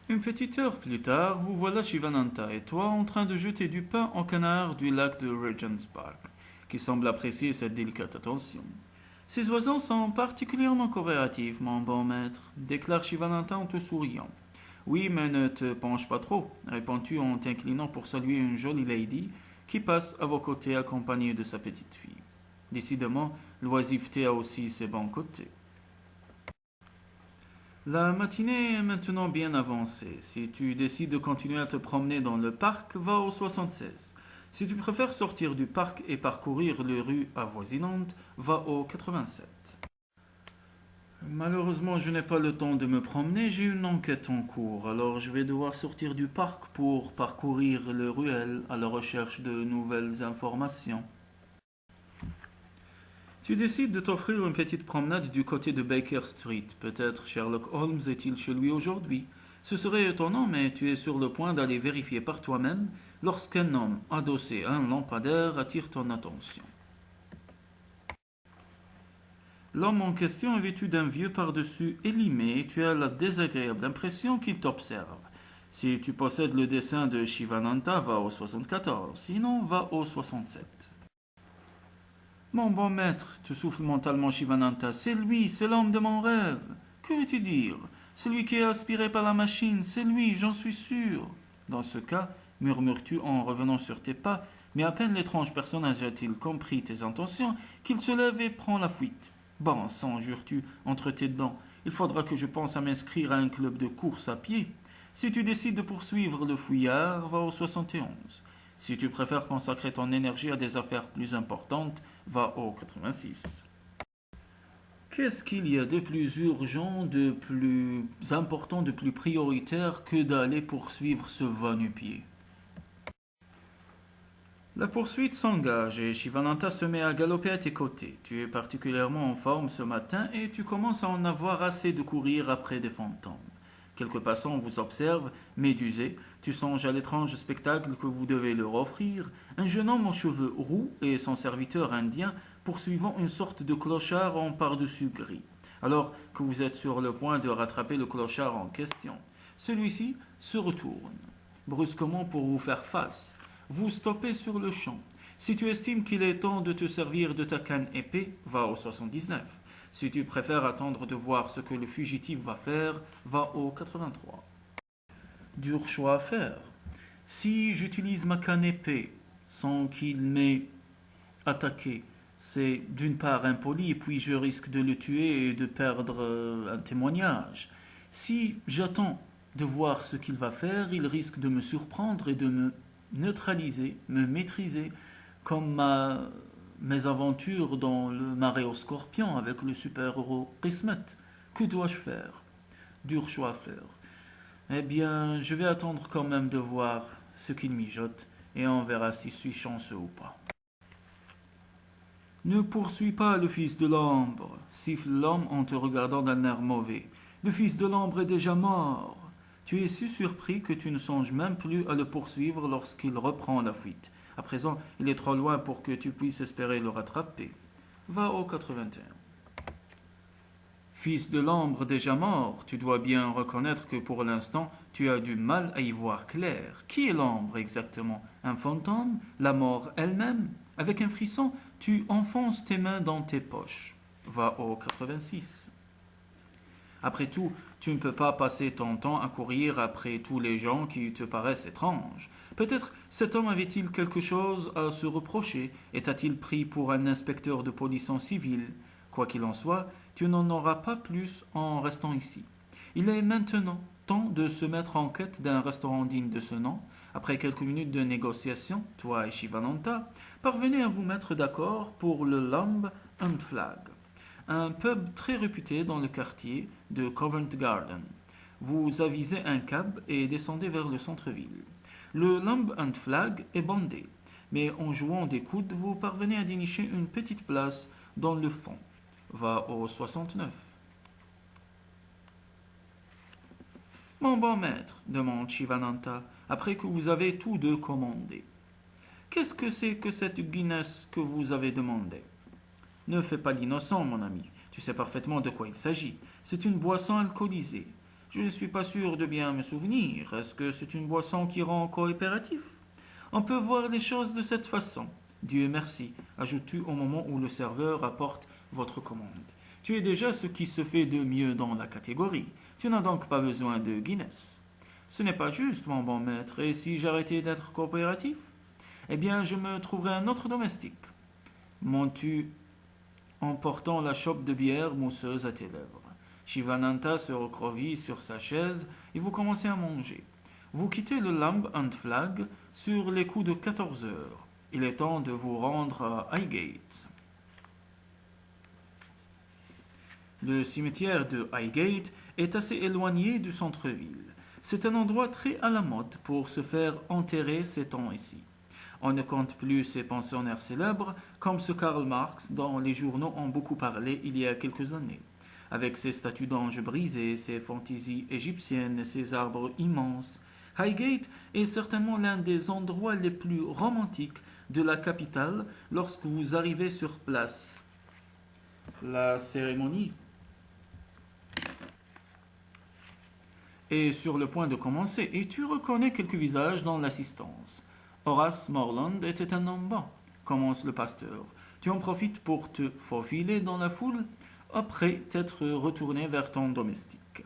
Une petite heure plus tard, vous voilà Shivananda et toi en train de jeter du pain au canard du lac de Regent's Park, qui semble apprécier cette délicate attention. Ces oiseaux sont particulièrement coopératifs, mon bon maître, déclare Shivananda en te souriant. Oui, mais ne te penche pas trop, réponds-tu en t'inclinant pour saluer une jolie lady qui passe à vos côtés accompagnée de sa petite fille. Décidément, l'oisiveté a aussi ses bons côtés. La matinée est maintenant bien avancée. Si tu décides de continuer à te promener dans le parc, va au 76. Si tu préfères sortir du parc et parcourir les rues avoisinantes, va au 87. Malheureusement, je n'ai pas le temps de me promener, j'ai une enquête en cours, alors je vais devoir sortir du parc pour parcourir les ruelles à la recherche de nouvelles informations. Tu décides de t'offrir une petite promenade du côté de Baker Street. Peut-être Sherlock Holmes est-il chez lui aujourd'hui. Ce serait étonnant, mais tu es sur le point d'aller vérifier par toi-même lorsqu'un homme adossé à un lampadaire attire ton attention. L'homme en question est vêtu d'un vieux pardessus élimé et tu as la désagréable impression qu'il t'observe. Si tu possèdes le dessin de Shivananda, va au 74, sinon va au 67. Mon bon maître, te souffle mentalement Shivananda, c'est lui, c'est l'homme de mon rêve. Que veux-tu dire? Celui qui est aspiré par la machine, c'est lui, j'en suis sûr. Dans ce cas, murmures-tu en revenant sur tes pas, mais à peine l'étrange personnage a-t-il compris tes intentions qu'il se lève et prend la fuite. Bon sang, jures-tu entre tes dents, il faudra que je pense à m'inscrire à un club de course à pied. Si tu décides de poursuivre le fouillard, va au 71. Si tu préfères consacrer ton énergie à des affaires plus importantes, va au 86. Qu'est-ce qu'il y a de plus urgent, de plus important, de plus prioritaire que d'aller poursuivre ce va-nu-pied? La poursuite s'engage et Shivananda se met à galoper à tes côtés. Tu es particulièrement en forme ce matin et tu commences à en avoir assez de courir après des fantômes. Quelques passants vous observent, médusés. Tu songes à l'étrange spectacle que vous devez leur offrir. Un jeune homme aux cheveux roux et son serviteur indien poursuivant une sorte de clochard en pardessus gris. Alors que vous êtes sur le point de rattraper le clochard en question, celui-ci se retourne brusquement pour vous faire face. Vous stoppez sur le champ. Si tu estimes qu'il est temps de te servir de ta canne épée, va au 79. Si tu préfères attendre de voir ce que le fugitif va faire, va au 83. Dur choix à faire. Si j'utilise ma canne épée sans qu'il m'ait attaqué, c'est d'une part impoli et puis je risque de le tuer et de perdre un témoignage. Si j'attends de voir ce qu'il va faire, il risque de me surprendre et de me neutraliser, me maîtriser, comme mes aventures dans le marais aux scorpions avec le super-héros Qismet. Que dois-je faire? Dur choix à faire. Eh bien, je vais attendre quand même de voir ce qu'il mijote et on verra si je suis chanceux ou pas. Ne poursuis pas le fils de l'ombre, siffle l'homme en te regardant d'un air mauvais. Le fils de l'ombre est déjà mort. Tu es si surpris que tu ne songes même plus à le poursuivre lorsqu'il reprend la fuite. À présent, il est trop loin pour que tu puisses espérer le rattraper. Va au 81. Fils de l'ombre déjà mort, tu dois bien reconnaître que pour l'instant, tu as du mal à y voir clair. Qui est l'ombre exactement? Un fantôme? La mort elle-même? Avec un frisson, tu enfonces tes mains dans tes poches. Va au 86. Après tout, tu ne peux pas passer ton temps à courir après tous les gens qui te paraissent étranges. Peut-être cet homme avait-il quelque chose à se reprocher et t'a-t-il pris pour un inspecteur de police en civil. Quoi qu'il en soit, tu n'en auras pas plus en restant ici. Il est maintenant temps de se mettre en quête d'un restaurant digne de ce nom. Après quelques minutes de négociation, toi et Shivananta parvenez à vous mettre d'accord pour le Lamb and Flag, un pub très réputé dans le quartier de Covent Garden. Vous avisez un cab et descendez vers le centre-ville. Le Lamb and Flag est bandé, mais en jouant des coudes, vous parvenez à dénicher une petite place dans le fond. Va au 69. Mon bon maître, demande Shivananta, après que vous avez tous deux commandé. Qu'est-ce que c'est que cette Guinness que vous avez demandée? Ne fais pas l'innocent, mon ami. Tu sais parfaitement de quoi il s'agit. C'est une boisson alcoolisée. Je ne suis pas sûr de bien me souvenir. Est-ce que c'est une boisson qui rend coopératif? On peut voir les choses de cette façon. Dieu merci, ajoutes-tu au moment où le serveur apporte votre commande. Tu es déjà ce qui se fait de mieux dans la catégorie. Tu n'as donc pas besoin de Guinness. Ce n'est pas juste, mon bon maître, et si j'arrêtais d'être coopératif? Eh bien, je me trouverais un autre domestique. Montes-tu en portant la chope de bière mousseuse à tes lèvres. Shivananta se recroqueville sur sa chaise et vous commencez à manger. Vous quittez le Lamb and Flag sur les coups de 14 heures. Il est temps de vous rendre à Highgate. Le cimetière de Highgate est assez éloigné du centre-ville. C'est un endroit très à la mode pour se faire enterrer ces temps-ci. On ne compte plus ces pensionnaires célèbres comme ce Karl Marx dont les journaux ont beaucoup parlé il y a quelques années. Avec ses statues d'anges brisées, ses fantaisies égyptiennes et ses arbres immenses, Highgate est certainement l'un des endroits les plus romantiques de la capitale lorsque vous arrivez sur place. La cérémonie est sur le point de commencer et tu reconnais quelques visages dans l'assistance. Horace Morland était un homme bon, commence le pasteur. Tu en profites pour te faufiler dans la foule après t'être retourné vers ton domestique.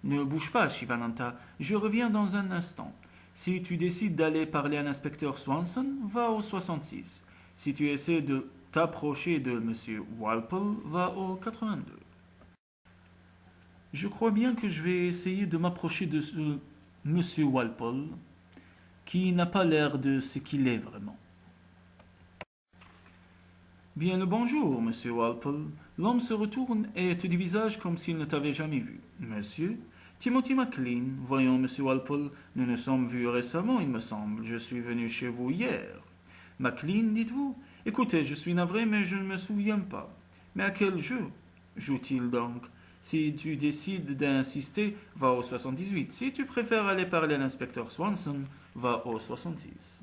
Ne bouge pas, Shivananta, je reviens dans un instant. Si tu décides d'aller parler à l'inspecteur Swanson, va au 66. Si tu essaies de t'approcher de M. Walpole, va au 82. Je crois bien que je vais essayer de m'approcher de ce M. Walpole, qui n'a pas l'air de ce qu'il est vraiment. Bien le bonjour, monsieur Walpole. L'homme se retourne et te dévisage comme s'il ne t'avait jamais vu. Monsieur, Timothy McLean. Voyons, monsieur Walpole, nous nous sommes vus récemment, il me semble. Je suis venu chez vous hier. McLean, dites-vous? Écoutez, je suis navré, mais je ne me souviens pas. Mais à quel jeu joue-t-il donc? Si tu décides d'insister, va au 78. Si tu préfères aller parler à l'inspecteur Swanson, va au 66.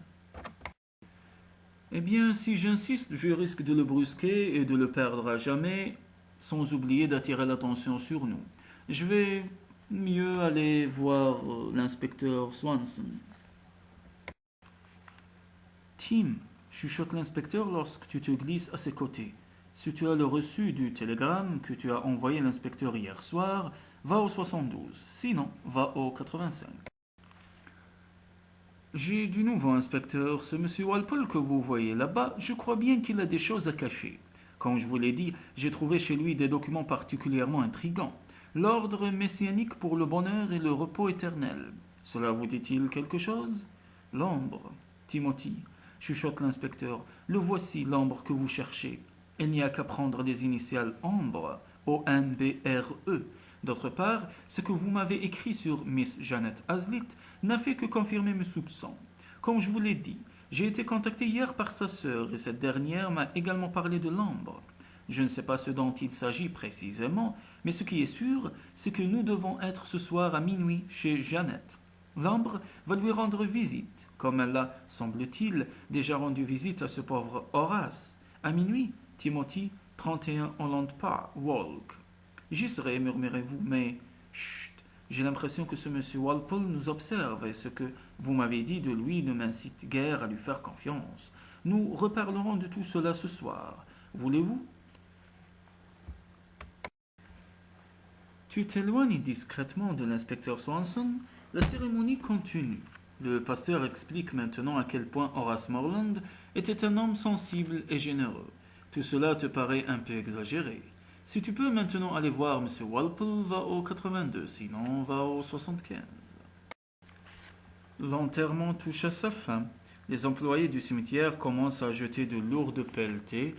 Eh bien, si j'insiste, je risque de le brusquer et de le perdre à jamais, sans oublier d'attirer l'attention sur nous. Je vais mieux aller voir l'inspecteur Swanson. Tim, chuchote l'inspecteur lorsque tu te glisses à ses côtés. Si tu as le reçu du télégramme que tu as envoyé à l'inspecteur hier soir, va au 72. Sinon, va au 85. J'ai du nouveau, inspecteur. Ce monsieur Walpole que vous voyez là-bas, je crois bien qu'il a des choses à cacher. Comme je vous l'ai dit, j'ai trouvé chez lui des documents particulièrement intrigants. L'ordre messianique pour le bonheur et le repos éternel. Cela vous dit-il quelque chose? L'ambre, Timothy, chuchote l'inspecteur. Le voici, l'ambre que vous cherchez. Il n'y a qu'à prendre les initiales ambre, O-M-B-R-E. D'autre part, ce que vous m'avez écrit sur Miss Janet Hazlitt n'a fait que confirmer mes soupçons. Comme je vous l'ai dit, j'ai été contacté hier par sa sœur et cette dernière m'a également parlé de l'ambre. Je ne sais pas ce dont il s'agit précisément, mais ce qui est sûr, c'est que nous devons être ce soir à minuit chez Janet. L'ambre va lui rendre visite, comme elle a, semble-t-il, déjà rendu visite à ce pauvre Horace. À minuit, Timothy, 31 Holland Park, Walk. J'y serai, murmurez-vous, mais chut, j'ai l'impression que ce monsieur Walpole nous observe et ce que vous m'avez dit de lui ne m'incite guère à lui faire confiance. Nous reparlerons de tout cela ce soir. Voulez-vous? Tu t'éloignes discrètement de l'inspecteur Swanson. La cérémonie continue. Le pasteur explique maintenant à quel point Horace Morland était un homme sensible et généreux. Tout cela te paraît un peu exagéré. Si tu peux maintenant aller voir Monsieur Walpole, va au 82, sinon va au 75. L'enterrement touche à sa fin. Les employés du cimetière commencent à jeter de lourdes pelletées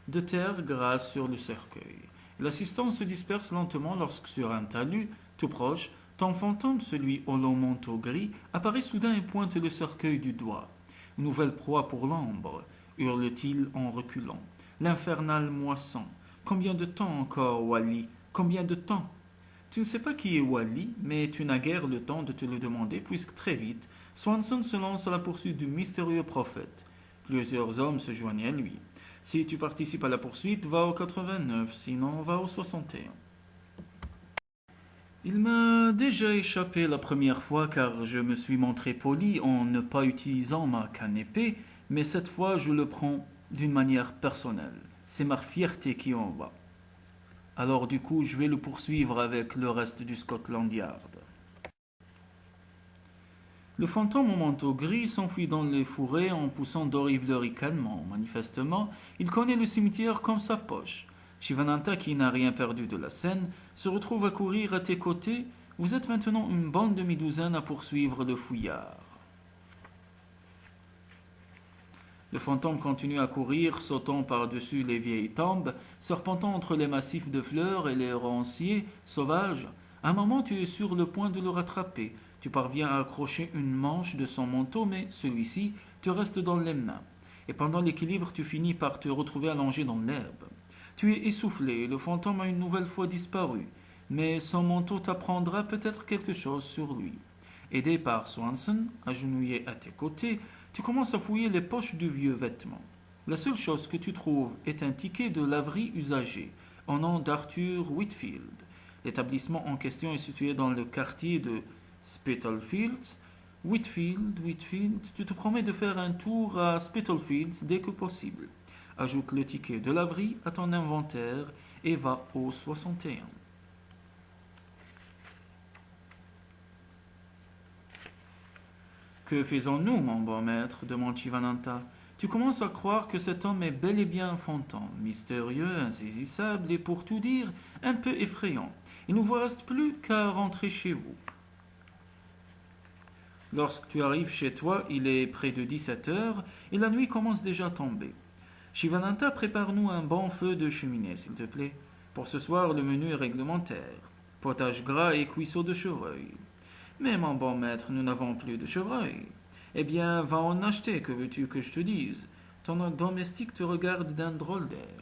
de terre grasse sur le cercueil. L'assistance se disperse lentement lorsque sur un talus, tout proche, ton fantôme, celui au long manteau gris, apparaît soudain et pointe le cercueil du doigt. Une nouvelle proie pour l'ombre, hurle-t-il en reculant. L'infernale moisson. Combien de temps encore, Wally? Combien de temps? Tu ne sais pas qui est Wally, mais tu n'as guère le temps de te le demander, puisque très vite, Swanson se lance à la poursuite du mystérieux prophète. Plusieurs hommes se joignent à lui. Si tu participes à la poursuite, va au 89, sinon va au 61. Il m'a déjà échappé la première fois car je me suis montré poli en ne pas utilisant ma canne épée, mais cette fois je le prends d'une manière personnelle. C'est ma fierté qui en va. Alors du coup, je vais le poursuivre avec le reste du Scotland Yard. Le fantôme au manteau gris s'enfuit dans les fourrés en poussant d'horribles ricanements. Manifestement, il connaît le cimetière comme sa poche. Shivananta, qui n'a rien perdu de la scène, se retrouve à courir à tes côtés. Vous êtes maintenant une bonne demi-douzaine à poursuivre le fouillard. Le fantôme continue à courir, sautant par-dessus les vieilles tombes, serpentant entre les massifs de fleurs et les ronciers sauvages. À un moment, tu es sur le point de le rattraper. Tu parviens à accrocher une manche de son manteau, mais celui-ci te reste dans les mains. Et pendant l'équilibre, tu finis par te retrouver allongé dans l'herbe. Tu es essoufflé et le fantôme a une nouvelle fois disparu. Mais son manteau t'apprendra peut-être quelque chose sur lui. Aidé par Swanson, agenouillé à tes côtés, tu commences à fouiller les poches du vieux vêtement. La seule chose que tu trouves est un ticket de laverie usagé, au nom d'Arthur Whitfield. L'établissement en question est situé dans le quartier de Spitalfields. Whitfield, tu te promets de faire un tour à Spitalfields dès que possible. Ajoute le ticket de laverie à ton inventaire et va au 61. Que faisons-nous, mon bon maître demande Shivananta. Tu commences à croire que cet homme est bel et bien un fantôme, mystérieux, insaisissable et, pour tout dire, un peu effrayant. Il ne vous reste plus qu'à rentrer chez vous. Lorsque tu arrives chez toi, il est près de 17 heures et la nuit commence déjà à tomber. Shivananta, prépare-nous un bon feu de cheminée, s'il te plaît. Pour ce soir, le menu est réglementaire. Potage gras et cuisseau de chevreuil. Mais mon bon maître, nous n'avons plus de chevreuil. Eh bien, va en acheter, que veux-tu que je te dise? Ton domestique te regarde d'un drôle d'air.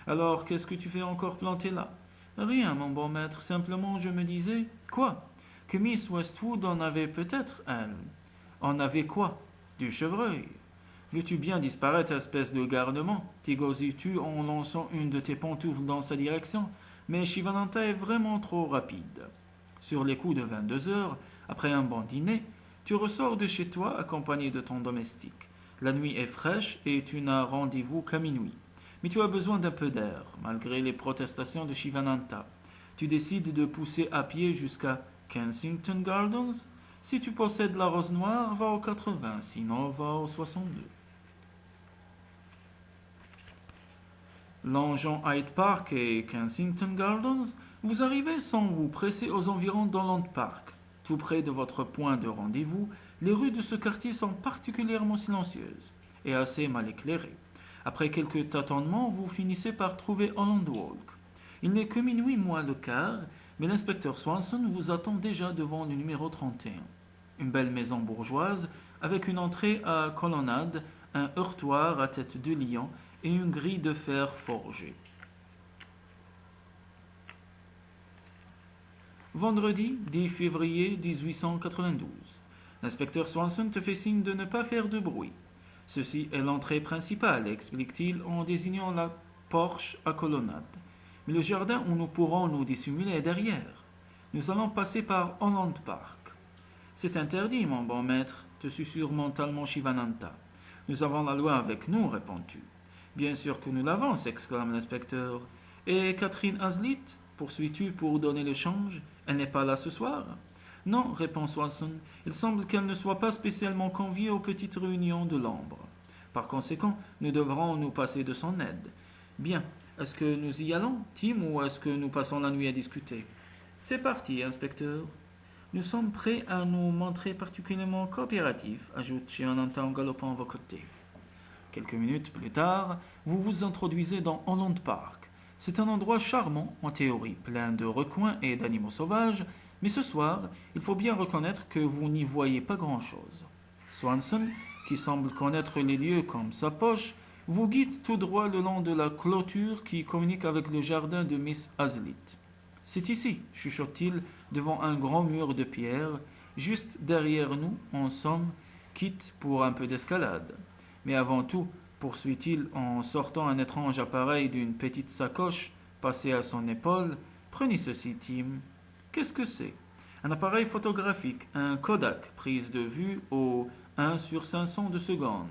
Alors, qu'est-ce que tu fais encore planté là? Rien, mon bon maître, simplement je me disais... Quoi? Que Miss Westwood en avait peut-être, elle. En avait quoi? Du chevreuil. Veux-tu bien disparaître, espèce de garnement? T'égosies-tu en lançant une de tes pantoufles dans sa direction? Mais Shivananta est vraiment trop rapide. Sur les coups de 22 heures, après un bon dîner, tu ressors de chez toi accompagné de ton domestique. La nuit est fraîche et tu n'as rendez-vous qu'à minuit. Mais tu as besoin d'un peu d'air, malgré les protestations de Shivananta. Tu décides de pousser à pied jusqu'à Kensington Gardens. Si tu possèdes la rose noire, va au 80, sinon va au 62. Longeant Hyde Park et Kensington Gardens, vous arrivez sans vous presser aux environs d'Holland Park. Tout près de votre point de rendez-vous, les rues de ce quartier sont particulièrement silencieuses et assez mal éclairées. Après quelques tâtonnements, vous finissez par trouver Holland Walk. Il n'est que minuit moins le quart, mais l'inspecteur Swanson vous attend déjà devant le numéro 31. Une belle maison bourgeoise avec une entrée à colonnade, un heurtoir à tête de lion et une grille de fer forgée. Vendredi 10 février 1892. L'inspecteur Swanson te fait signe de ne pas faire de bruit. Ceci est l'entrée principale, explique-t-il en désignant la porche à colonnade. Mais le jardin où nous pourrons nous dissimuler est derrière. Nous allons passer par Holland Park. C'est interdit, mon bon maître, te susurre mentalement Shivananta. Nous avons la loi avec nous, réponds-tu. Bien sûr que nous l'avons, s'exclame l'inspecteur. Et Catherine Hazlitt, poursuis-tu pour donner le change? Elle n'est pas là ce soir? Non, répond Swanson. Il semble qu'elle ne soit pas spécialement conviée aux petites réunions de l'ombre. Par conséquent, nous devrons nous passer de son aide. Bien, Est-ce que nous y allons, Tim, ou est-ce que nous passons la nuit à discuter? C'est parti, inspecteur. Nous sommes prêts à nous montrer particulièrement coopératifs, ajoute Shivananta en galopant à vos côtés. Quelques minutes plus tard, vous vous introduisez dans Holland Park. C'est un endroit charmant, en théorie, plein de recoins et d'animaux sauvages, mais ce soir, il faut bien reconnaître que vous n'y voyez pas grand-chose. Swanson, qui semble connaître les lieux comme sa poche, vous guide tout droit le long de la clôture qui communique avec le jardin de Miss Hazlitt. C'est ici, chuchote-t-il, devant un grand mur de pierre, juste derrière nous, en somme, quitte pour un peu d'escalade. Mais avant tout, poursuit-il en sortant un étrange appareil d'une petite sacoche passée à son épaule, prenez ceci, Tim. Qu'est-ce que c'est? Un appareil photographique, un Kodak, prise de vue au 1/500 de seconde.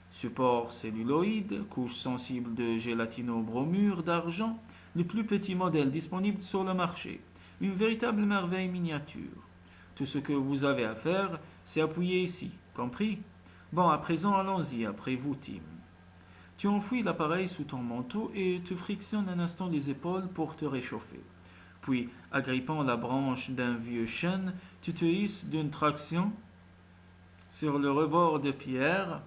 Support celluloïde, couche sensible de gélatino-bromure d'argent, le plus petit modèle disponible sur le marché. Une véritable merveille miniature. Tout ce que vous avez à faire, c'est appuyer ici, compris? Bon, à présent, allons-y, après vous, Tim. Tu enfouis l'appareil sous ton manteau et te frictionnes un instant les épaules pour te réchauffer. Puis, agrippant la branche d'un vieux chêne, tu te hisses d'une traction sur le rebord de pierre.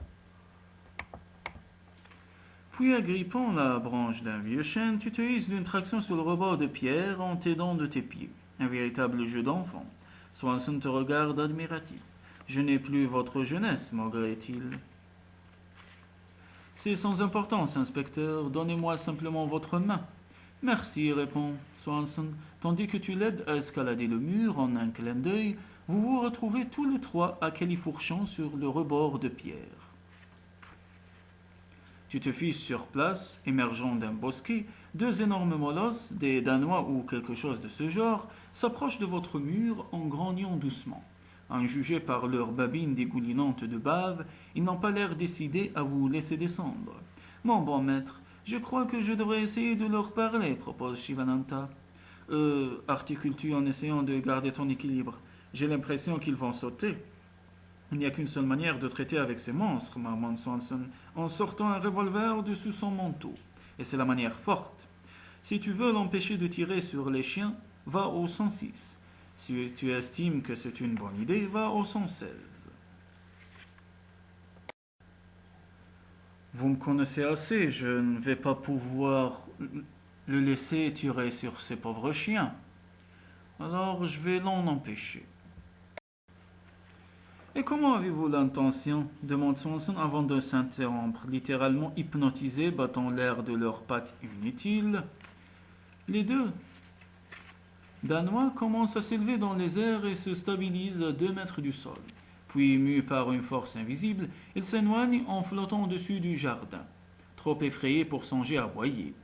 Puis, agrippant la branche d'un vieux chêne, tu te hisses d'une traction sur le rebord de pierre en t'aidant de tes pieds. Un véritable jeu d'enfant. Swanson te regarde admiratif. Je n'ai plus votre jeunesse, maugréait-il. C'est sans importance, inspecteur. Donnez-moi simplement votre main. Merci, répond Swanson. Tandis que tu l'aides à escalader le mur en un clin d'œil, vous vous retrouvez tous les trois à califourchant sur le rebord de pierre. Tu te fiches sur place, émergeant d'un bosquet, deux énormes molosses, des Danois ou quelque chose de ce genre, s'approchent de votre mur en grognant doucement. En juger par leurs babines dégoulinantes de bave, ils n'ont pas l'air décidés à vous laisser descendre. Mon bon maître, je crois que je devrais essayer de leur parler, propose Shivananta. Articule-tu en essayant de garder ton équilibre. J'ai l'impression qu'ils vont sauter. Il n'y a qu'une seule manière de traiter avec ces monstres, marmonne Swanson, en sortant un revolver de sous son manteau. Et c'est la manière forte. Si tu veux l'empêcher de tirer sur les chiens, va au 106. Si tu estimes que c'est une bonne idée, va au 116. Vous me connaissez assez, je ne vais pas pouvoir le laisser tirer sur ces pauvres chiens. Alors je vais l'en empêcher. Et comment avez-vous l'intention? Demande Swanson avant de s'interrompre, littéralement hypnotisé, battant l'air de leurs pattes inutiles. Les deux Danois commencent à s'élever dans les airs et se stabilisent à 2 mètres du sol. Puis, mus par une force invisible, ils s'éloignent en flottant au-dessus du jardin, trop effrayés pour songer à aboyer.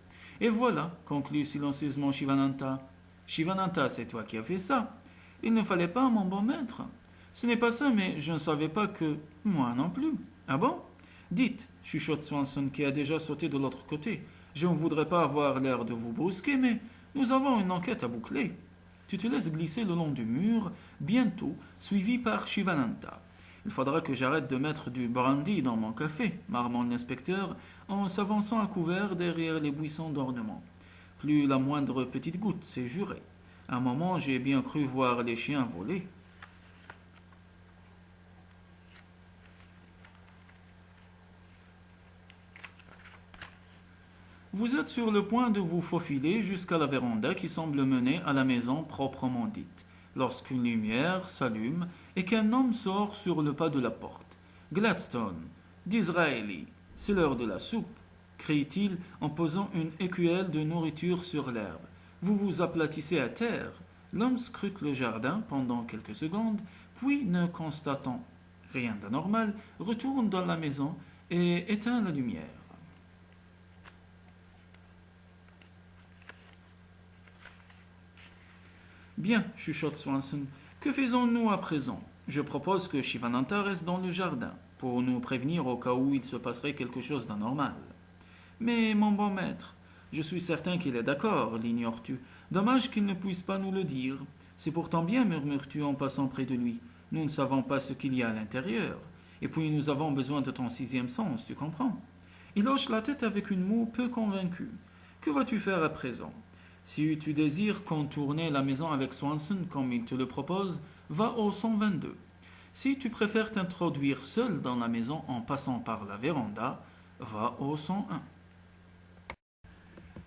Et voilà, conclut silencieusement Shivananta. Shivananta, c'est toi qui as fait ça. Il ne fallait pas, mon bon maître. Ce n'est pas ça, mais je ne savais pas que... Moi non plus. Ah bon? Dites, chuchote Swanson qui a déjà sauté de l'autre côté. Je ne voudrais pas avoir l'air de vous brusquer, mais nous avons une enquête à boucler. Tu te laisses glisser le long du mur, bientôt, suivi par Shivananta. Il faudra que j'arrête de mettre du brandy dans mon café, marmonne l'inspecteur, en s'avançant à couvert derrière les buissons d'ornement. Plus la moindre petite goutte, c'est juré. À un moment, j'ai bien cru voir les chiens voler. Vous êtes sur le point de vous faufiler jusqu'à la véranda qui semble mener à la maison proprement dite, lorsqu'une lumière s'allume et qu'un homme sort sur le pas de la porte. Gladstone, Disraeli, c'est l'heure de la soupe, crie-t-il en posant une écuelle de nourriture sur l'herbe. Vous vous aplatissez à terre. L'homme scrute le jardin pendant quelques secondes, puis, ne constatant rien d'anormal, retourne dans la maison et éteint la lumière. Bien, chuchote Swanson, que faisons-nous à présent? Je propose que Shivananta reste dans le jardin, pour nous prévenir au cas où il se passerait quelque chose d'anormal. Mais, mon bon maître, je suis certain qu'il est d'accord, l'ignores-tu. Dommage qu'il ne puisse pas nous le dire. C'est pourtant bien, murmures-tu en passant près de lui. Nous ne savons pas ce qu'il y a à l'intérieur. Et puis nous avons besoin de ton 6e sens, tu comprends? Il hoche la tête avec une moue peu convaincue. Que vas-tu faire à présent? Si tu désires contourner la maison avec Swanson comme il te le propose, va au 122. Si tu préfères t'introduire seul dans la maison en passant par la véranda, va au 101.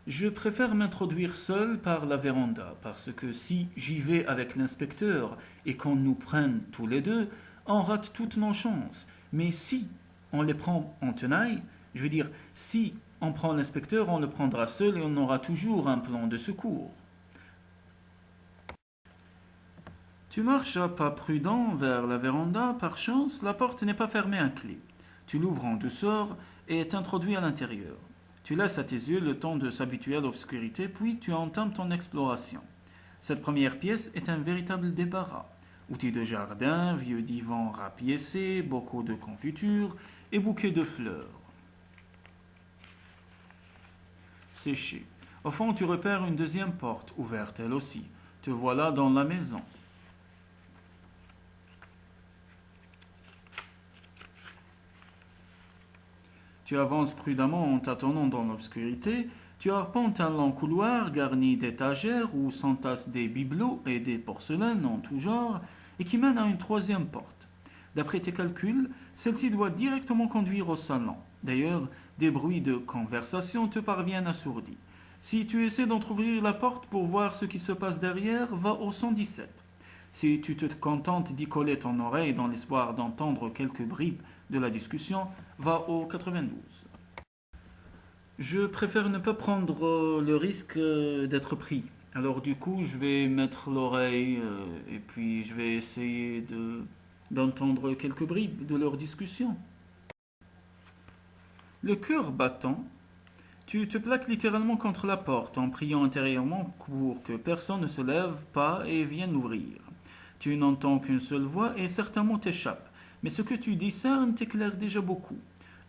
Je préfère m'introduire seul par la véranda, parce que si j'y vais avec l'inspecteur et qu'on nous prenne tous les deux, on rate toutes nos chances. Mais si on les prend en tenaille, je veux dire, si on prend l'inspecteur, on le prendra seul et on aura toujours un plan de secours. Tu marches à pas prudents vers la véranda, par chance, la porte n'est pas fermée à clé. Tu l'ouvres en douceur et t'introduis à l'intérieur. Tu laisses à tes yeux le temps de s'habituer à l'obscurité, puis tu entames ton exploration. Cette première pièce est un véritable débarras. Outils de jardin, vieux divans rapiécés, bocaux de confiture et bouquets de fleurs séchées. Au fond, tu repères une deuxième porte, ouverte elle aussi. Te voilà dans la maison. Tu avances prudemment en tâtonnant dans l'obscurité. Tu arpentes un long couloir garni d'étagères où s'entassent des bibelots et des porcelaines en tout genre et qui mène à une troisième porte. D'après tes calculs, celle-ci doit directement conduire au salon. D'ailleurs, des bruits de conversation te parviennent assourdis. Si tu essaies d'entrouvrir la porte pour voir ce qui se passe derrière, va au 117. Si tu te contentes d'y coller ton oreille dans l'espoir d'entendre quelques bribes de la discussion, va au 92. Je préfère ne pas prendre le risque d'être pris. Alors du coup, je vais mettre l'oreille et puis je vais essayer d'entendre quelques bribes de leur discussion. Le cœur battant, tu te plaques littéralement contre la porte en priant intérieurement pour que personne ne se lève pas et vienne l'ouvrir. Tu n'entends qu'une seule voix et certains mots t'échappent, mais ce que tu discernes t'éclaire déjà beaucoup.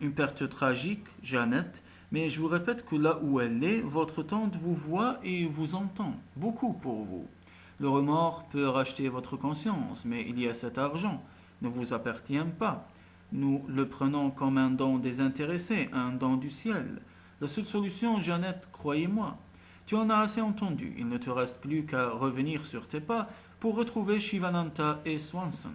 Une perte tragique, Jeannette, mais je vous répète que là où elle est, votre tante vous voit et vous entend. Beaucoup pour vous. Le remords peut racheter votre conscience, mais il y a cet argent, ne vous appartient pas. Nous le prenons comme un don désintéressé, un don du ciel. La seule solution, Jeannette, croyez-moi. Tu en as assez entendu, il ne te reste plus qu'à revenir sur tes pas pour retrouver Shivananta et Swanson.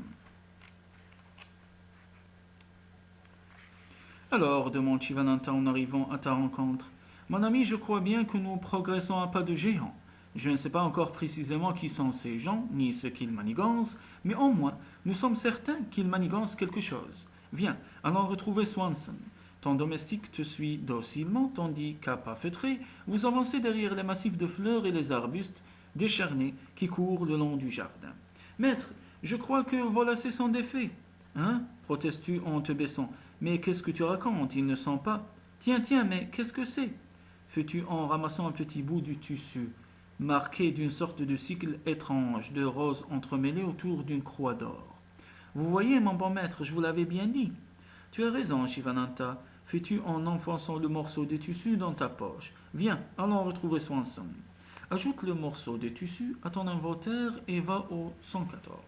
Alors, demande Shivananta en arrivant à ta rencontre, mon ami, je crois bien que nous progressons à pas de géant. Je ne sais pas encore précisément qui sont ces gens, ni ce qu'ils manigancent, mais au moins, nous sommes certains qu'ils manigancent quelque chose. Viens, allons retrouver Swanson. Ton domestique te suit docilement, tandis qu'à pas feutrés, vous avancez derrière les massifs de fleurs et les arbustes décharnés qui courent le long du jardin. Maître, je crois que voilà c'est son défait. Hein? Protestes-tu en te baissant. Mais qu'est-ce que tu racontes? Il ne sent pas. Tiens, tiens, mais qu'est-ce que c'est? Fais-tu en ramassant un petit bout du tissu, marqué d'une sorte de cycle étrange de roses entremêlées autour d'une croix d'or. Vous voyez, mon bon maître, je vous l'avais bien dit. Tu as raison, Shivananta. Fais-tu en enfonçant le morceau de tissu dans ta poche. Viens, allons retrouver Swanson. Ajoute le morceau de tissu à ton inventaire et va au 114.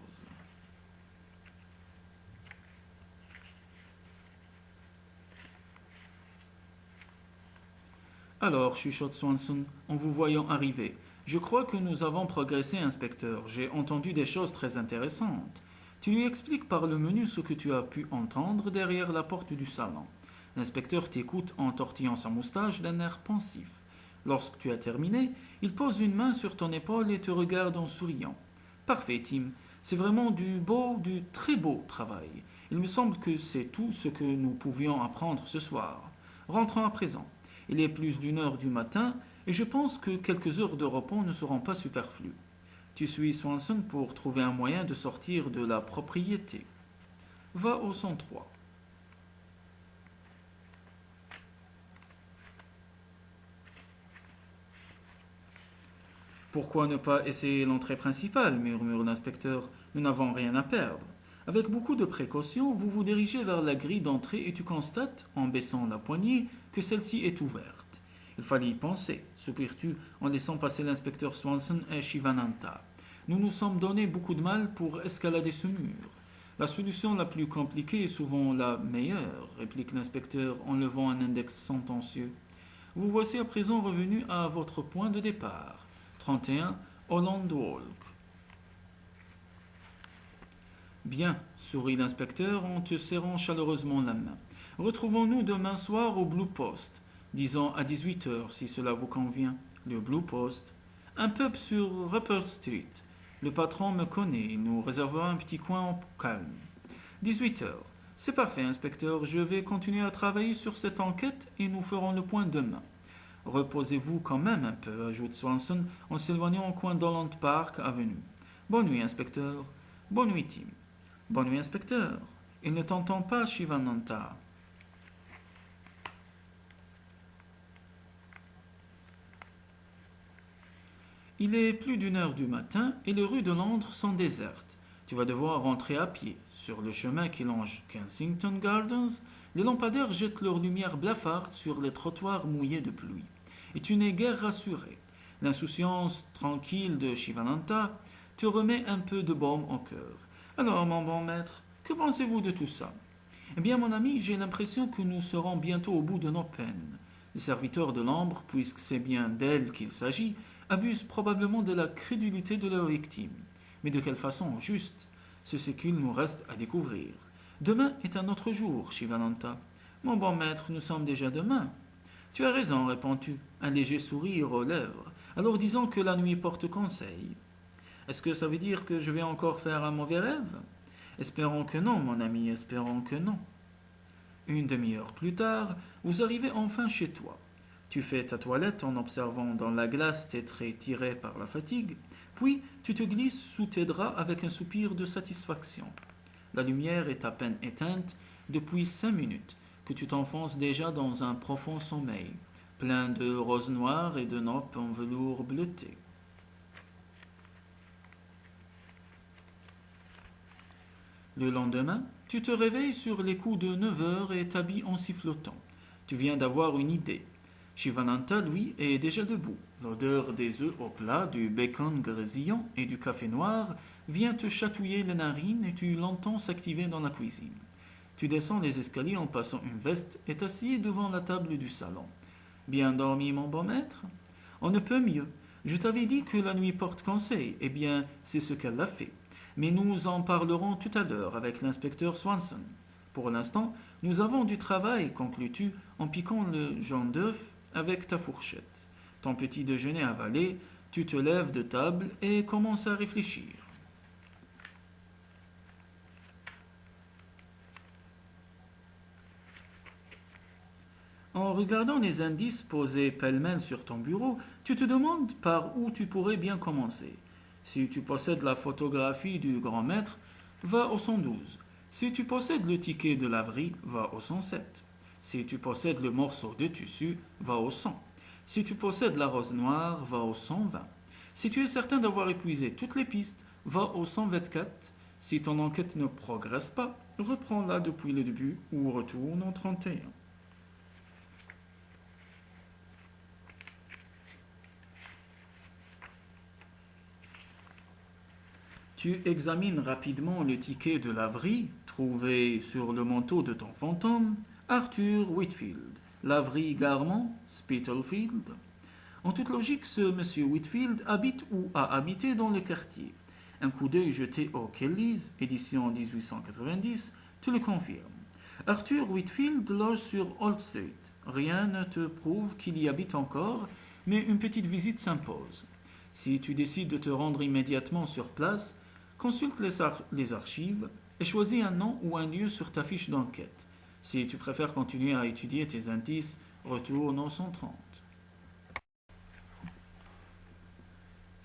Alors, chuchote Swanson, en vous voyant arriver, je crois que nous avons progressé, inspecteur. J'ai entendu des choses très intéressantes. Tu lui expliques par le menu ce que tu as pu entendre derrière la porte du salon. L'inspecteur t'écoute en tortillant sa moustache d'un air pensif. Lorsque tu as terminé, il pose une main sur ton épaule et te regarde en souriant. Parfait, Tim. C'est vraiment du très beau travail. Il me semble que c'est tout ce que nous pouvions apprendre ce soir. Rentrons à présent. Il est plus d'1 heure du matin et je pense que quelques heures de repos ne seront pas superflues. Tu suis Swanson pour trouver un moyen de sortir de la propriété. Va au 103. Pourquoi ne pas essayer l'entrée principale, murmure l'inspecteur. Nous n'avons rien à perdre. Avec beaucoup de précaution, vous vous dirigez vers la grille d'entrée et tu constates, en baissant la poignée, que celle-ci est ouverte. Il fallait y penser, soupires-tu en laissant passer l'inspecteur Swanson et Shivananta. Nous nous sommes donné beaucoup de mal pour escalader ce mur. La solution la plus compliquée est souvent la meilleure, réplique l'inspecteur en levant un index sentencieux. Vous voici à présent revenu à votre point de départ. 31 Holland Walk. Bien, sourit l'inspecteur en te serrant chaleureusement la main. Retrouvons-nous demain soir au Blue Post, disons à 18 heures si cela vous convient. Le Blue Post, un pub sur Rupert Street. Le patron me connaît, nous réserverons un petit coin au calme. 18 heures. C'est parfait, inspecteur, je vais continuer à travailler sur cette enquête et nous ferons le point demain. Reposez-vous quand même un peu, ajoute Swanson en s'éloignant au coin d'Holland Park Avenue. Bonne nuit, inspecteur. Bonne nuit, Tim. Bonne nuit, inspecteur. Il ne t'entend pas, Shivananta. Il est plus d'1 heure du matin et les rues de Londres sont désertes. Tu vas devoir rentrer à pied. Sur le chemin qui longe Kensington Gardens, les lampadaires jettent leur lumière blafarde sur les trottoirs mouillés de pluie. Et tu n'es guère rassuré. L'insouciance tranquille de Shivananta te remet un peu de baume au cœur. Alors, mon bon maître, que pensez-vous de tout ça? Eh bien, mon ami, j'ai l'impression que nous serons bientôt au bout de nos peines. Les serviteurs de l'ombre, puisque c'est bien d'elles qu'il s'agit, abusent probablement de la crédulité de leurs victimes. Mais de quelle façon juste? C'est qu'il nous reste à découvrir. Demain est un autre jour, Shivananta. Mon bon maître, nous sommes déjà demain. Tu as raison, réponds-tu, un léger sourire aux lèvres. Alors disons que la nuit porte conseil. Est-ce que ça veut dire que je vais encore faire un mauvais rêve? Espérons que non, mon ami, espérons que non. 1/2 heure plus tard, vous arrivez enfin chez toi. Tu fais ta toilette en observant dans la glace tes traits tirés par la fatigue, puis tu te glisses sous tes draps avec un soupir de satisfaction. La lumière est à peine éteinte depuis 5 minutes, que tu t'enfonces déjà dans un profond sommeil, plein de roses noires et de nappes en velours bleuté. Le lendemain, tu te réveilles sur les coups de 9 heures et t'habilles en sifflotant. Tu viens d'avoir une idée. Shivananta, lui, est déjà debout. L'odeur des œufs au plat, du bacon grésillant et du café noir vient te chatouiller les narines et tu l'entends s'activer dans la cuisine. Tu descends les escaliers en passant une veste et t'assieds devant la table du salon. Bien dormi, mon bon maître? On ne peut mieux. Je t'avais dit que la nuit porte conseil. Eh bien, c'est ce qu'elle a fait. Mais nous en parlerons tout à l'heure avec l'inspecteur Swanson. Pour l'instant, nous avons du travail, conclus-tu, en piquant le jaune d'œuf avec ta fourchette. Ton petit déjeuner avalé, tu te lèves de table et commences à réfléchir. En regardant les indices posés pêle-mêle sur ton bureau, tu te demandes par où tu pourrais bien commencer. Si tu possèdes la photographie du grand maître, va au 112. Si tu possèdes le ticket de laverie, va au 107. Si tu possèdes le morceau de tissu, va au 100. Si tu possèdes la rose noire, va au 120. Si tu es certain d'avoir épuisé toutes les pistes, va au 124. Si ton enquête ne progresse pas, reprends-la depuis le début ou retourne au 31. Tu examines rapidement le ticket de laverie trouvé sur le manteau de ton fantôme, Arthur Whitfield, laverie Garment, Spitalfield. En toute logique, ce monsieur Whitfield habite ou a habité dans le quartier. Un coup d'œil jeté au Kellys, édition 1890, te le confirme. Arthur Whitfield loge sur Old Street. Rien ne te prouve qu'il y habite encore, mais une petite visite s'impose. Si tu décides de te rendre immédiatement sur place, consulte les archives et choisis un nom ou un lieu sur ta fiche d'enquête. Si tu préfères continuer à étudier tes indices, retourne au 130.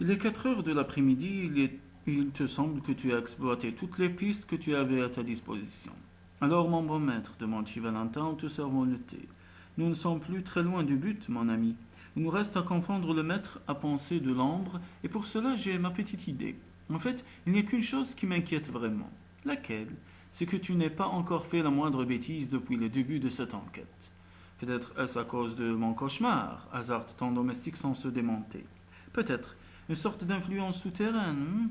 Il est 4 heures de l'après-midi, il te semble que tu as exploité toutes les pistes que tu avais à ta disposition. Alors, mon bon maître, demande Shivananta en te servant le thé. Nous ne sommes plus très loin du but, mon ami. Il nous reste à confondre le maître à penser de l'ombre, et pour cela j'ai ma petite idée. En fait, il n'y a qu'une chose qui m'inquiète vraiment. Laquelle? C'est que tu n'aies pas encore fait la moindre bêtise depuis le début de cette enquête. Peut-être est-ce à cause de mon cauchemar, hasarde ton domestique sans se démonter. Peut-être, une sorte d'influence souterraine.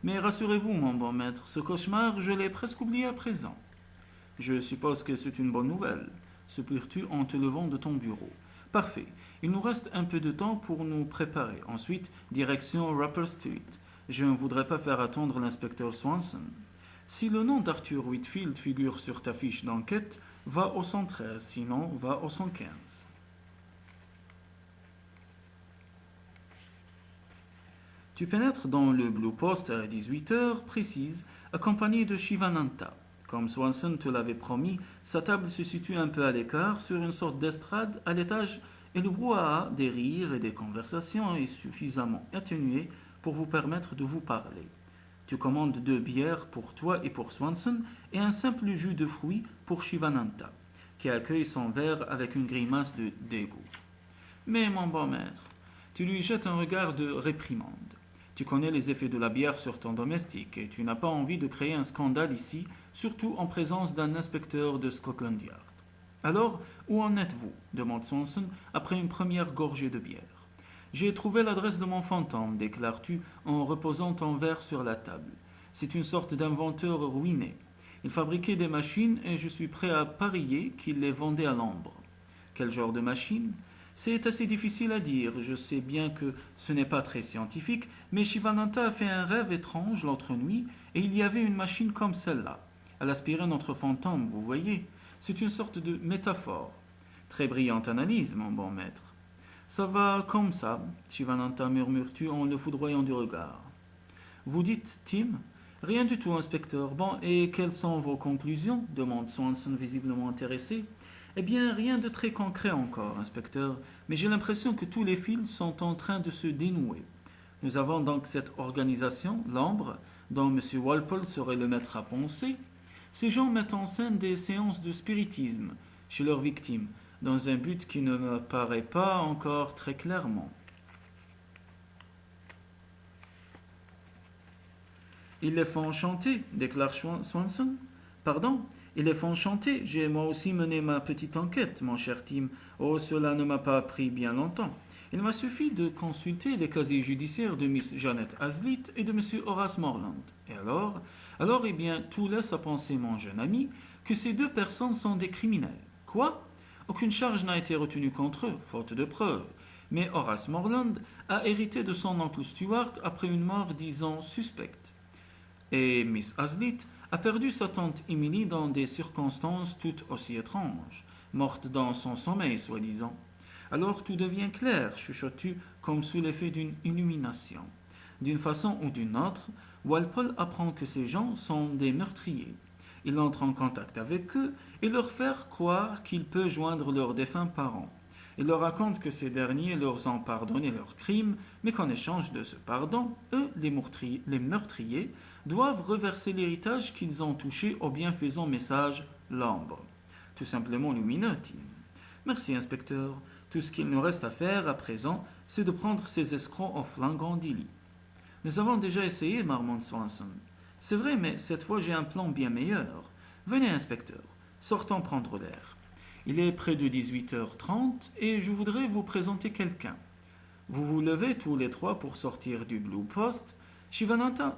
Mais rassurez-vous, mon bon maître, ce cauchemar, je l'ai presque oublié à présent. Je suppose que c'est une bonne nouvelle, soupires-tu en te levant de ton bureau. Parfait. Il nous reste un peu de temps pour nous préparer. Ensuite, direction Rapper Street. Je ne voudrais pas faire attendre l'inspecteur Swanson. Si le nom d'Arthur Whitfield figure sur ta fiche d'enquête, va au 113, sinon va au 115. Tu pénètres dans le Blue Post à 18h précise, accompagné de Shivananta. Comme Swanson te l'avait promis, sa table se situe un peu à l'écart sur une sorte d'estrade à l'étage et le brouhaha des rires et des conversations est suffisamment atténué pour vous permettre de vous parler. Tu commandes 2 bières pour toi et pour Swanson et un simple jus de fruits pour Shivananta, qui accueille son verre avec une grimace de dégoût. Mais mon bon maître, tu lui jettes un regard de réprimande. Tu connais les effets de la bière sur ton domestique et tu n'as pas envie de créer un scandale ici, surtout en présence d'un inspecteur de Scotland Yard. Alors, où en êtes-vous demande Swanson après une première gorgée de bière. J'ai trouvé l'adresse de mon fantôme, déclares-tu en reposant ton verre sur la table. C'est une sorte d'inventeur ruiné. Il fabriquait des machines et je suis prêt à parier qu'il les vendait à l'ambre. Quel genre de machine? C'est assez difficile à dire, je sais bien que ce n'est pas très scientifique, mais Shivananta a fait un rêve étrange l'autre nuit et il y avait une machine comme celle-là. Elle aspirait notre fantôme, vous voyez. C'est une sorte de métaphore. Très brillante analyse, mon bon maître. Ça va comme ça, Shivananta, murmures-tu en le foudroyant du regard. Vous dites, Tim? Rien du tout, inspecteur. Bon, et quelles sont vos conclusions demande Swanson visiblement intéressé. Eh bien, rien de très concret encore, inspecteur, mais j'ai l'impression que tous les fils sont en train de se dénouer. Nous avons donc cette organisation, l'Ambre, dont M. Walpole serait le maître à penser. Ces gens mettent en scène des séances de spiritisme chez leurs victimes, dans un but qui ne me paraît pas encore très clairement. Ils les font chanter, déclare Swanson. Pardon? Ils les font chanter. J'ai moi aussi mené ma petite enquête, mon cher Tim. Oh, cela ne m'a pas pris bien longtemps. Il m'a suffi de consulter les casiers judiciaires de Miss Janet Hazlitt et de M. Horace Morland. Et alors, eh bien, tout laisse à penser, mon jeune ami, que ces 2 personnes sont des criminels. Quoi? Aucune charge n'a été retenue contre eux, faute de preuves. Mais Horace Morland a hérité de son oncle Stuart après une mort, disons, suspecte. Et Miss Hazlitt a perdu sa tante Emily dans des circonstances toutes aussi étranges, morte dans son sommeil, soi-disant. Alors tout devient clair, chuchotes-tu, comme sous l'effet d'une illumination. D'une façon ou d'une autre, Walpole apprend que ces gens sont des meurtriers. Il entre en contact avec eux et leur fait croire qu'il peut joindre leurs défunts parents. Il leur raconte que ces derniers leur ont pardonné leurs crimes, mais qu'en échange de ce pardon, eux, les meurtriers, doivent reverser l'héritage qu'ils ont touché au bienfaisant message l'ambre. Tout simplement lumineux, Tim. Merci, inspecteur. Tout ce qu'il nous reste à faire à présent, c'est de prendre ces escrocs au flagrant délit. Nous avons déjà essayé, marmonne Swanson. C'est vrai, mais cette fois j'ai un plan bien meilleur. Venez, inspecteur, sortons prendre l'air. Il est près de 18h30 et je voudrais vous présenter quelqu'un. Vous vous levez tous les 3 pour sortir du Blue Post. Shivananta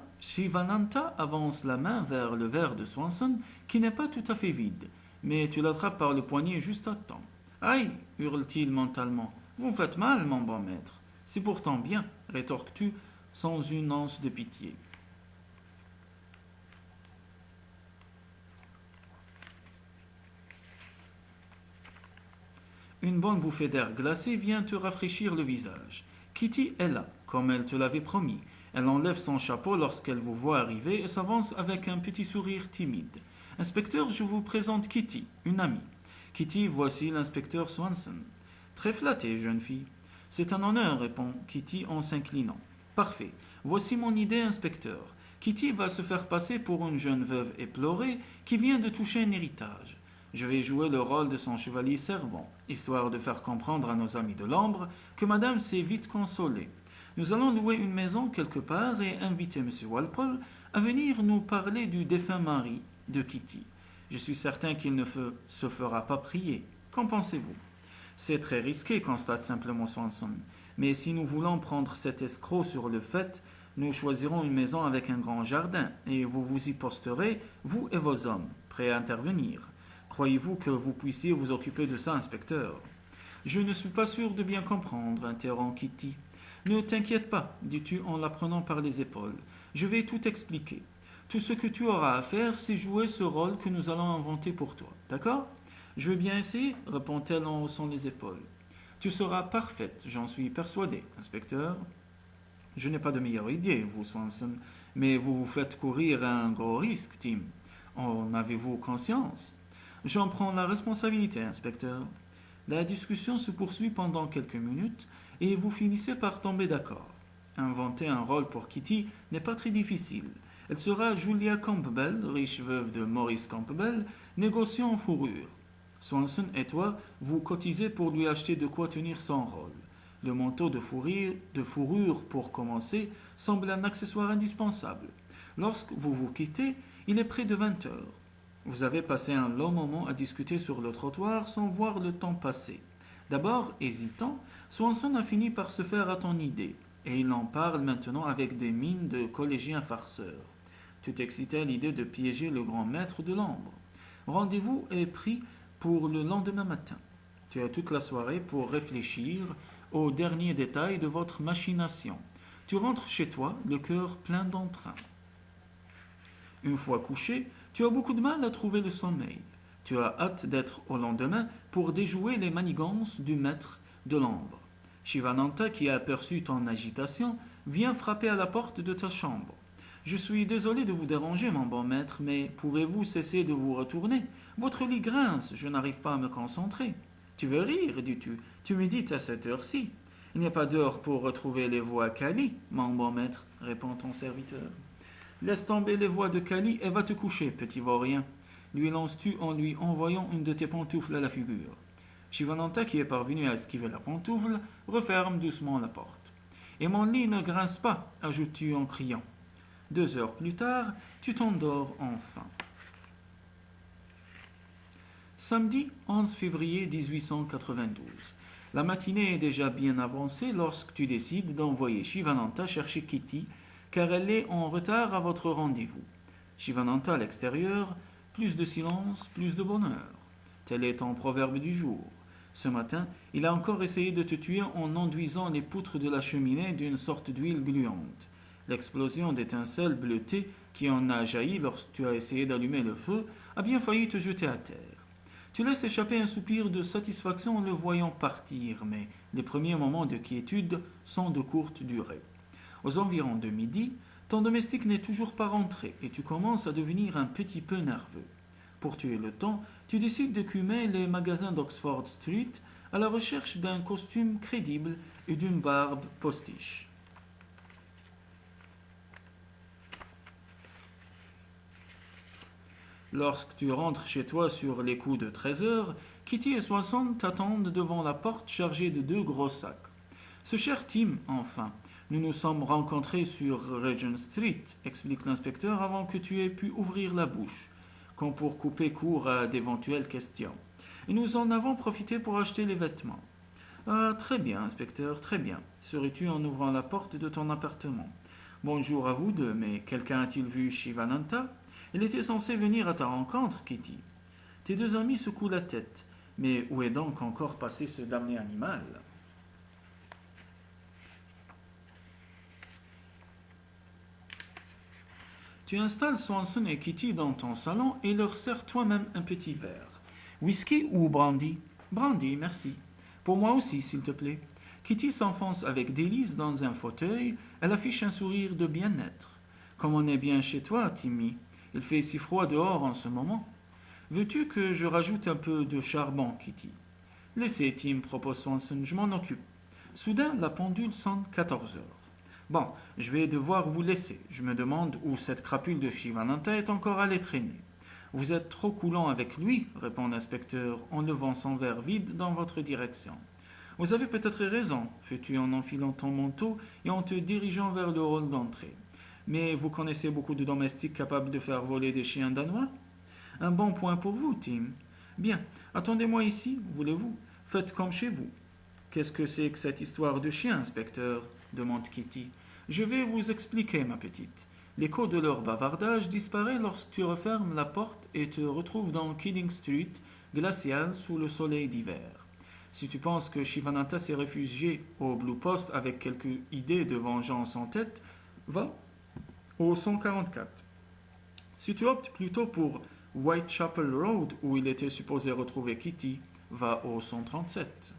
avance la main vers le verre de Swanson qui n'est pas tout à fait vide, mais tu l'attrapes par le poignet juste à temps. Aïe, hurle-t-il mentalement, vous me faites mal, mon bon maître. C'est pourtant bien, rétorques-tu sans une once de pitié. Une bonne bouffée d'air glacé vient te rafraîchir le visage. Kitty est là, comme elle te l'avait promis. Elle enlève son chapeau lorsqu'elle vous voit arriver et s'avance avec un petit sourire timide. Inspecteur, je vous présente Kitty, une amie. Kitty, voici l'inspecteur Swanson. Très flatté, jeune fille. C'est un honneur, répond Kitty en s'inclinant. Parfait. Voici mon idée, inspecteur. Kitty va se faire passer pour une jeune veuve éplorée qui vient de toucher un héritage. Je vais jouer le rôle de son chevalier servant, histoire de faire comprendre à nos amis de l'ombre que madame s'est vite consolée. Nous allons louer une maison quelque part et inviter M. Walpole à venir nous parler du défunt mari de Kitty. Je suis certain qu'il ne se fera pas prier. Qu'en pensez-vous? C'est très risqué, constate simplement Swanson. Mais si nous voulons prendre cet escroc sur le fait, nous choisirons une maison avec un grand jardin, et vous vous y posterez, vous et vos hommes, prêts à intervenir. Croyez-vous que vous puissiez vous occuper de ça, inspecteur? Je ne suis pas sûr de bien comprendre, interrompt Kitty. Ne t'inquiète pas, dis-tu en la prenant par les épaules. Je vais tout expliquer. Tout ce que tu auras à faire, c'est jouer ce rôle que nous allons inventer pour toi. D'accord? Je vais bien essayer, répond-elle en haussant les épaules. Tu seras parfaite, j'en suis persuadé, inspecteur. Je n'ai pas de meilleure idée, vous, Swanson, mais vous vous faites courir un gros risque, Tim. En avez-vous conscience? J'en prends la responsabilité, inspecteur. La discussion se poursuit pendant quelques minutes et vous finissez par tomber d'accord. Inventer un rôle pour Kitty n'est pas très difficile. Elle sera Julia Campbell, riche veuve de Maurice Campbell, négociant en fourrure. Swanson et toi, vous cotisez pour lui acheter de quoi tenir son rôle. Le manteau de fourrure, pour commencer, semble un accessoire indispensable. Lorsque vous vous quittez, il est près de 20 heures. Vous avez passé un long moment à discuter sur le trottoir sans voir le temps passer. D'abord, hésitant, Swanson a fini par se faire à ton idée, et il en parle maintenant avec des mines de collégien farceur. Tu t'excitais à l'idée de piéger le grand maître de l'ombre. Rendez-vous est pris pour le lendemain matin. Tu as toute la soirée pour réfléchir aux derniers détails de votre machination. Tu rentres chez toi, le cœur plein d'entrain. Une fois couché, tu as beaucoup de mal à trouver le sommeil. Tu as hâte d'être au lendemain pour déjouer les manigances du maître de l'ombre. Shivananta, qui a aperçu ton agitation, vient frapper à la porte de ta chambre. Je suis désolé de vous déranger, mon bon maître, mais pouvez-vous cesser de vous retourner? Votre lit grince, je n'arrive pas à me concentrer. Tu veux rire, dis-tu? Tu médites à cette heure-ci. Il n'y a pas d'heure pour retrouver les voix Kali, mon bon maître, répond ton serviteur. Laisse tomber les voix de Kali et va te coucher, petit vaurien, lui lances-tu en lui envoyant une de tes pantoufles à la figure. Shivananta, qui est parvenu à esquiver la pantoufle, referme doucement la porte. Et mon lit ne grince pas, ajoutes-tu en criant. 2 heures plus tard, tu t'endors enfin. Samedi 11 février 1892. La matinée est déjà bien avancée lorsque tu décides d'envoyer Shivananta chercher Kitty, car elle est en retard à votre rendez-vous. Shivananta à l'extérieur, plus de silence, plus de bonheur. Tel est ton proverbe du jour. Ce matin, il a encore essayé de te tuer en enduisant les poutres de la cheminée d'une sorte d'huile gluante. L'explosion d'étincelles bleutées qui en a jailli lorsque tu as essayé d'allumer le feu a bien failli te jeter à terre. Tu laisses échapper un soupir de satisfaction en le voyant partir, mais les premiers moments de quiétude sont de courte durée. Aux environs de midi, ton domestique n'est toujours pas rentré et tu commences à devenir un petit peu nerveux. Pour tuer le temps, tu décides d'écumer les magasins d'Oxford Street à la recherche d'un costume crédible et d'une barbe postiche. Lorsque tu rentres chez toi sur les coups de 13 heures, Kitty et Swanson t'attendent devant la porte chargée de 2 gros sacs. Ce cher Tim, enfin, nous nous sommes rencontrés sur Regent Street, explique l'inspecteur avant que tu aies pu ouvrir la bouche, comme pour couper court à d'éventuelles questions. Et nous en avons profité pour acheter les vêtements. Ah, très bien, inspecteur, très bien, serais-tu en ouvrant la porte de ton appartement. Bonjour à vous deux, mais quelqu'un a-t-il vu Shivananta? Il était censé venir à ta rencontre, Kitty. Tes 2 amis secouent la tête. Mais où est donc encore passé ce damné animal? Tu installes Swanson et Kitty dans ton salon et leur sers toi-même un petit verre. Whisky ou brandy? Brandy, merci. Pour moi aussi, s'il te plaît. Kitty s'enfonce avec délice dans un fauteuil. Elle affiche un sourire de bien-être. Comme on est bien chez toi, Timmy. Il fait si froid dehors en ce moment. Veux-tu que je rajoute un peu de charbon, Kitty? Laissez, Tim, propose Swanson, je m'en occupe. Soudain, la pendule sonne 14 heures. Bon, je vais devoir vous laisser. Je me demande où cette crapule de Shivananta est encore allée traîner. Vous êtes trop coulant avec lui, répond l'inspecteur en levant son verre vide dans votre direction. Vous avez peut-être raison, fais-tu en enfilant ton manteau et en te dirigeant vers le hall d'entrée. Mais vous connaissez beaucoup de domestiques capables de faire voler des chiens danois? Un bon point pour vous, Tim. Bien, attendez-moi ici, voulez-vous? Faites comme chez vous. Qu'est-ce que c'est que cette histoire de chien, inspecteur? Demande Kitty. Je vais vous expliquer, ma petite. L'écho de leur bavardage disparaît lorsque tu refermes la porte et te retrouves dans Kidding Street, glacial sous le soleil d'hiver. Si tu penses que Shivananda s'est réfugié au Blue Post avec quelques idées de vengeance en tête, va au 144. Si tu optes plutôt pour Whitechapel Road, où il était supposé retrouver Kitty, va au 137.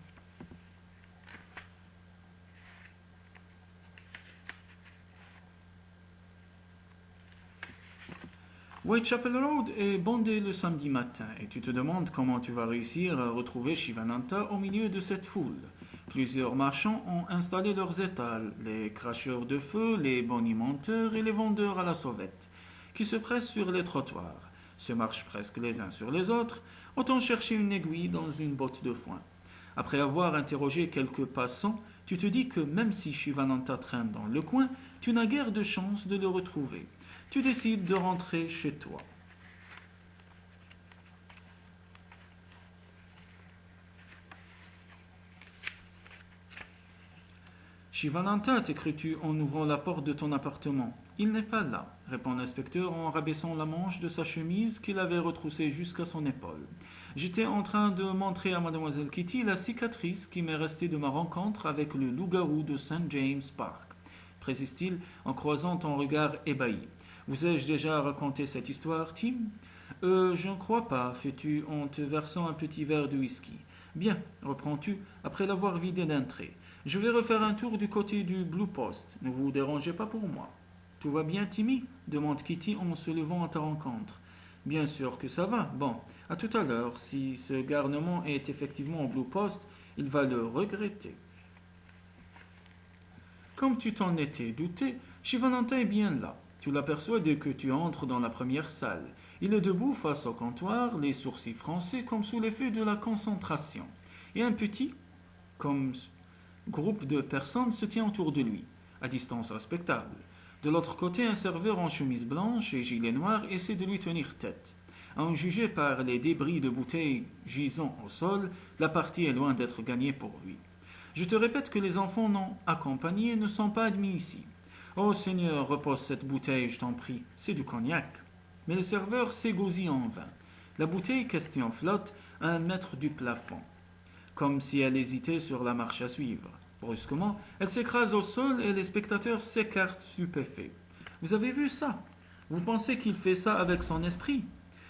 Whitechapel Road est bondé le samedi matin et tu te demandes comment tu vas réussir à retrouver Shivananda au milieu de cette foule. Plusieurs marchands ont installé leurs étals, les cracheurs de feu, les bonimenteurs et les vendeurs à la sauvette, qui se pressent sur les trottoirs, se marchent presque les uns sur les autres, autant chercher une aiguille dans une botte de foin. Après avoir interrogé quelques passants, tu te dis que même si Shivananda traîne dans le coin, tu n'as guère de chance de le retrouver. Tu décides de rentrer chez toi. Shivananda, t'écris-tu en ouvrant la porte de ton appartement. Il n'est pas là, répond l'inspecteur en rabaissant la manche de sa chemise qu'il avait retroussée jusqu'à son épaule. J'étais en train de montrer à mademoiselle Kitty la cicatrice qui m'est restée de ma rencontre avec le loup-garou de St. James Park, précise-t-il en croisant ton regard ébahi. Vous ai-je déjà raconté cette histoire, Tim? Je ne crois pas, fais-tu en te versant un petit verre de whisky. Bien, reprends-tu, après l'avoir vidé d'un trait. Je vais refaire un tour du côté du Blue Post. Ne vous dérangez pas pour moi. Tout va bien, Timmy? Demande Kitty en se levant à ta rencontre. Bien sûr que ça va. Bon, à tout à l'heure. Si ce garnement est effectivement au Blue Post, il va le regretter. Comme tu t'en étais douté, Shivananda est bien là. Tu l'aperçois dès que tu entres dans la première salle. Il est debout face au comptoir, les sourcils froncés comme sous l'effet de la concentration. Et un petit, comme groupe de personnes se tient autour de lui, à distance respectable. De l'autre côté, un serveur en chemise blanche et gilet noir essaie de lui tenir tête. À en juger par les débris de bouteilles gisant au sol, la partie est loin d'être gagnée pour lui. Je te répète que les enfants non accompagnés ne sont pas admis ici. Oh Seigneur, repose cette bouteille, je t'en prie, c'est du cognac. Mais le serveur s'égosille en vain. La bouteille question flotte à 1 mètre du plafond, comme si elle hésitait sur la marche à suivre. Brusquement, elle s'écrase au sol et les spectateurs s'écartent stupéfaits. Vous avez vu ça? Vous pensez qu'il fait ça avec son esprit?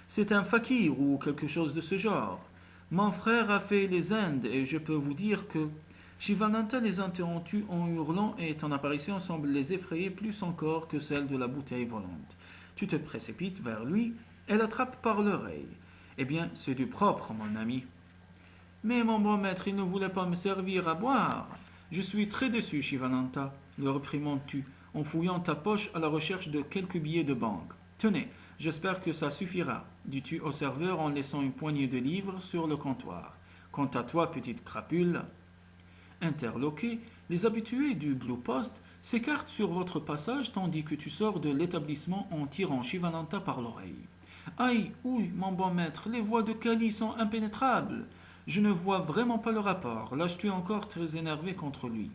C'est un fakir ou quelque chose de ce genre. Mon frère a fait les Indes et je peux vous dire que Shivananda les interrompit en hurlant et ton apparition semble les effrayer plus encore que celle de la bouteille volante. Tu te précipites vers lui et l'attrapes par l'oreille. Eh bien, c'est du propre, mon ami. Mais mon bon maître, il ne voulait pas me servir à boire. Je suis très déçu, Shivananda, le réprimandes-tu, en fouillant ta poche à la recherche de quelques billets de banque. Tenez, j'espère que ça suffira, dis-tu au serveur en laissant une poignée de livres sur le comptoir. Quant à toi, petite crapule. Interloqués, les habitués du Blue Post s'écartent sur votre passage tandis que tu sors de l'établissement en tirant Shivananda par l'oreille. Aïe, ouille, mon bon maître, les voies de Kali sont impénétrables. Je ne vois vraiment pas le rapport. Là, je suis encore très énervé contre lui.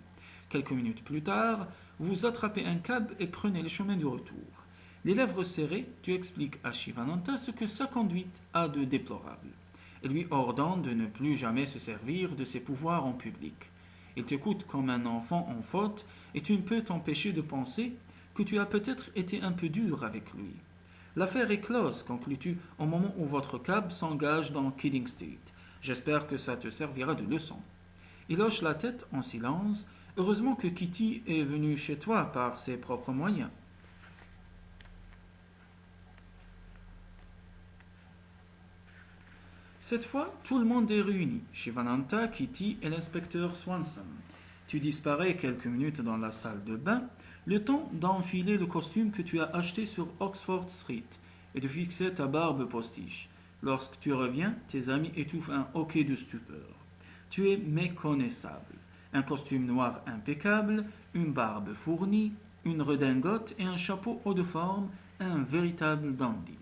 Quelques minutes plus tard, vous attrapez un cab et prenez le chemin du retour. Les lèvres serrées, tu expliques à Shivananda ce que sa conduite a de déplorable et lui ordonne de ne plus jamais se servir de ses pouvoirs en public. Il t'écoute comme un enfant en faute et tu ne peux t'empêcher de penser que tu as peut-être été un peu dur avec lui. L'affaire est close, conclus-tu au moment où votre cab s'engage dans Kidding Street. J'espère que ça te servira de leçon. Il hoche la tête en silence. Heureusement que Kitty est venue chez toi par ses propres moyens. Cette fois, tout le monde est réuni. Shivananda, Kitty et l'inspecteur Swanson. Tu disparais quelques minutes dans la salle de bain, le temps d'enfiler le costume que tu as acheté sur Oxford Street et de fixer ta barbe postiche. Lorsque tu reviens, tes amis étouffent un hoquet de stupeur. Tu es méconnaissable. Un costume noir impeccable, une barbe fournie, une redingote et un chapeau haut de forme, un véritable dandy.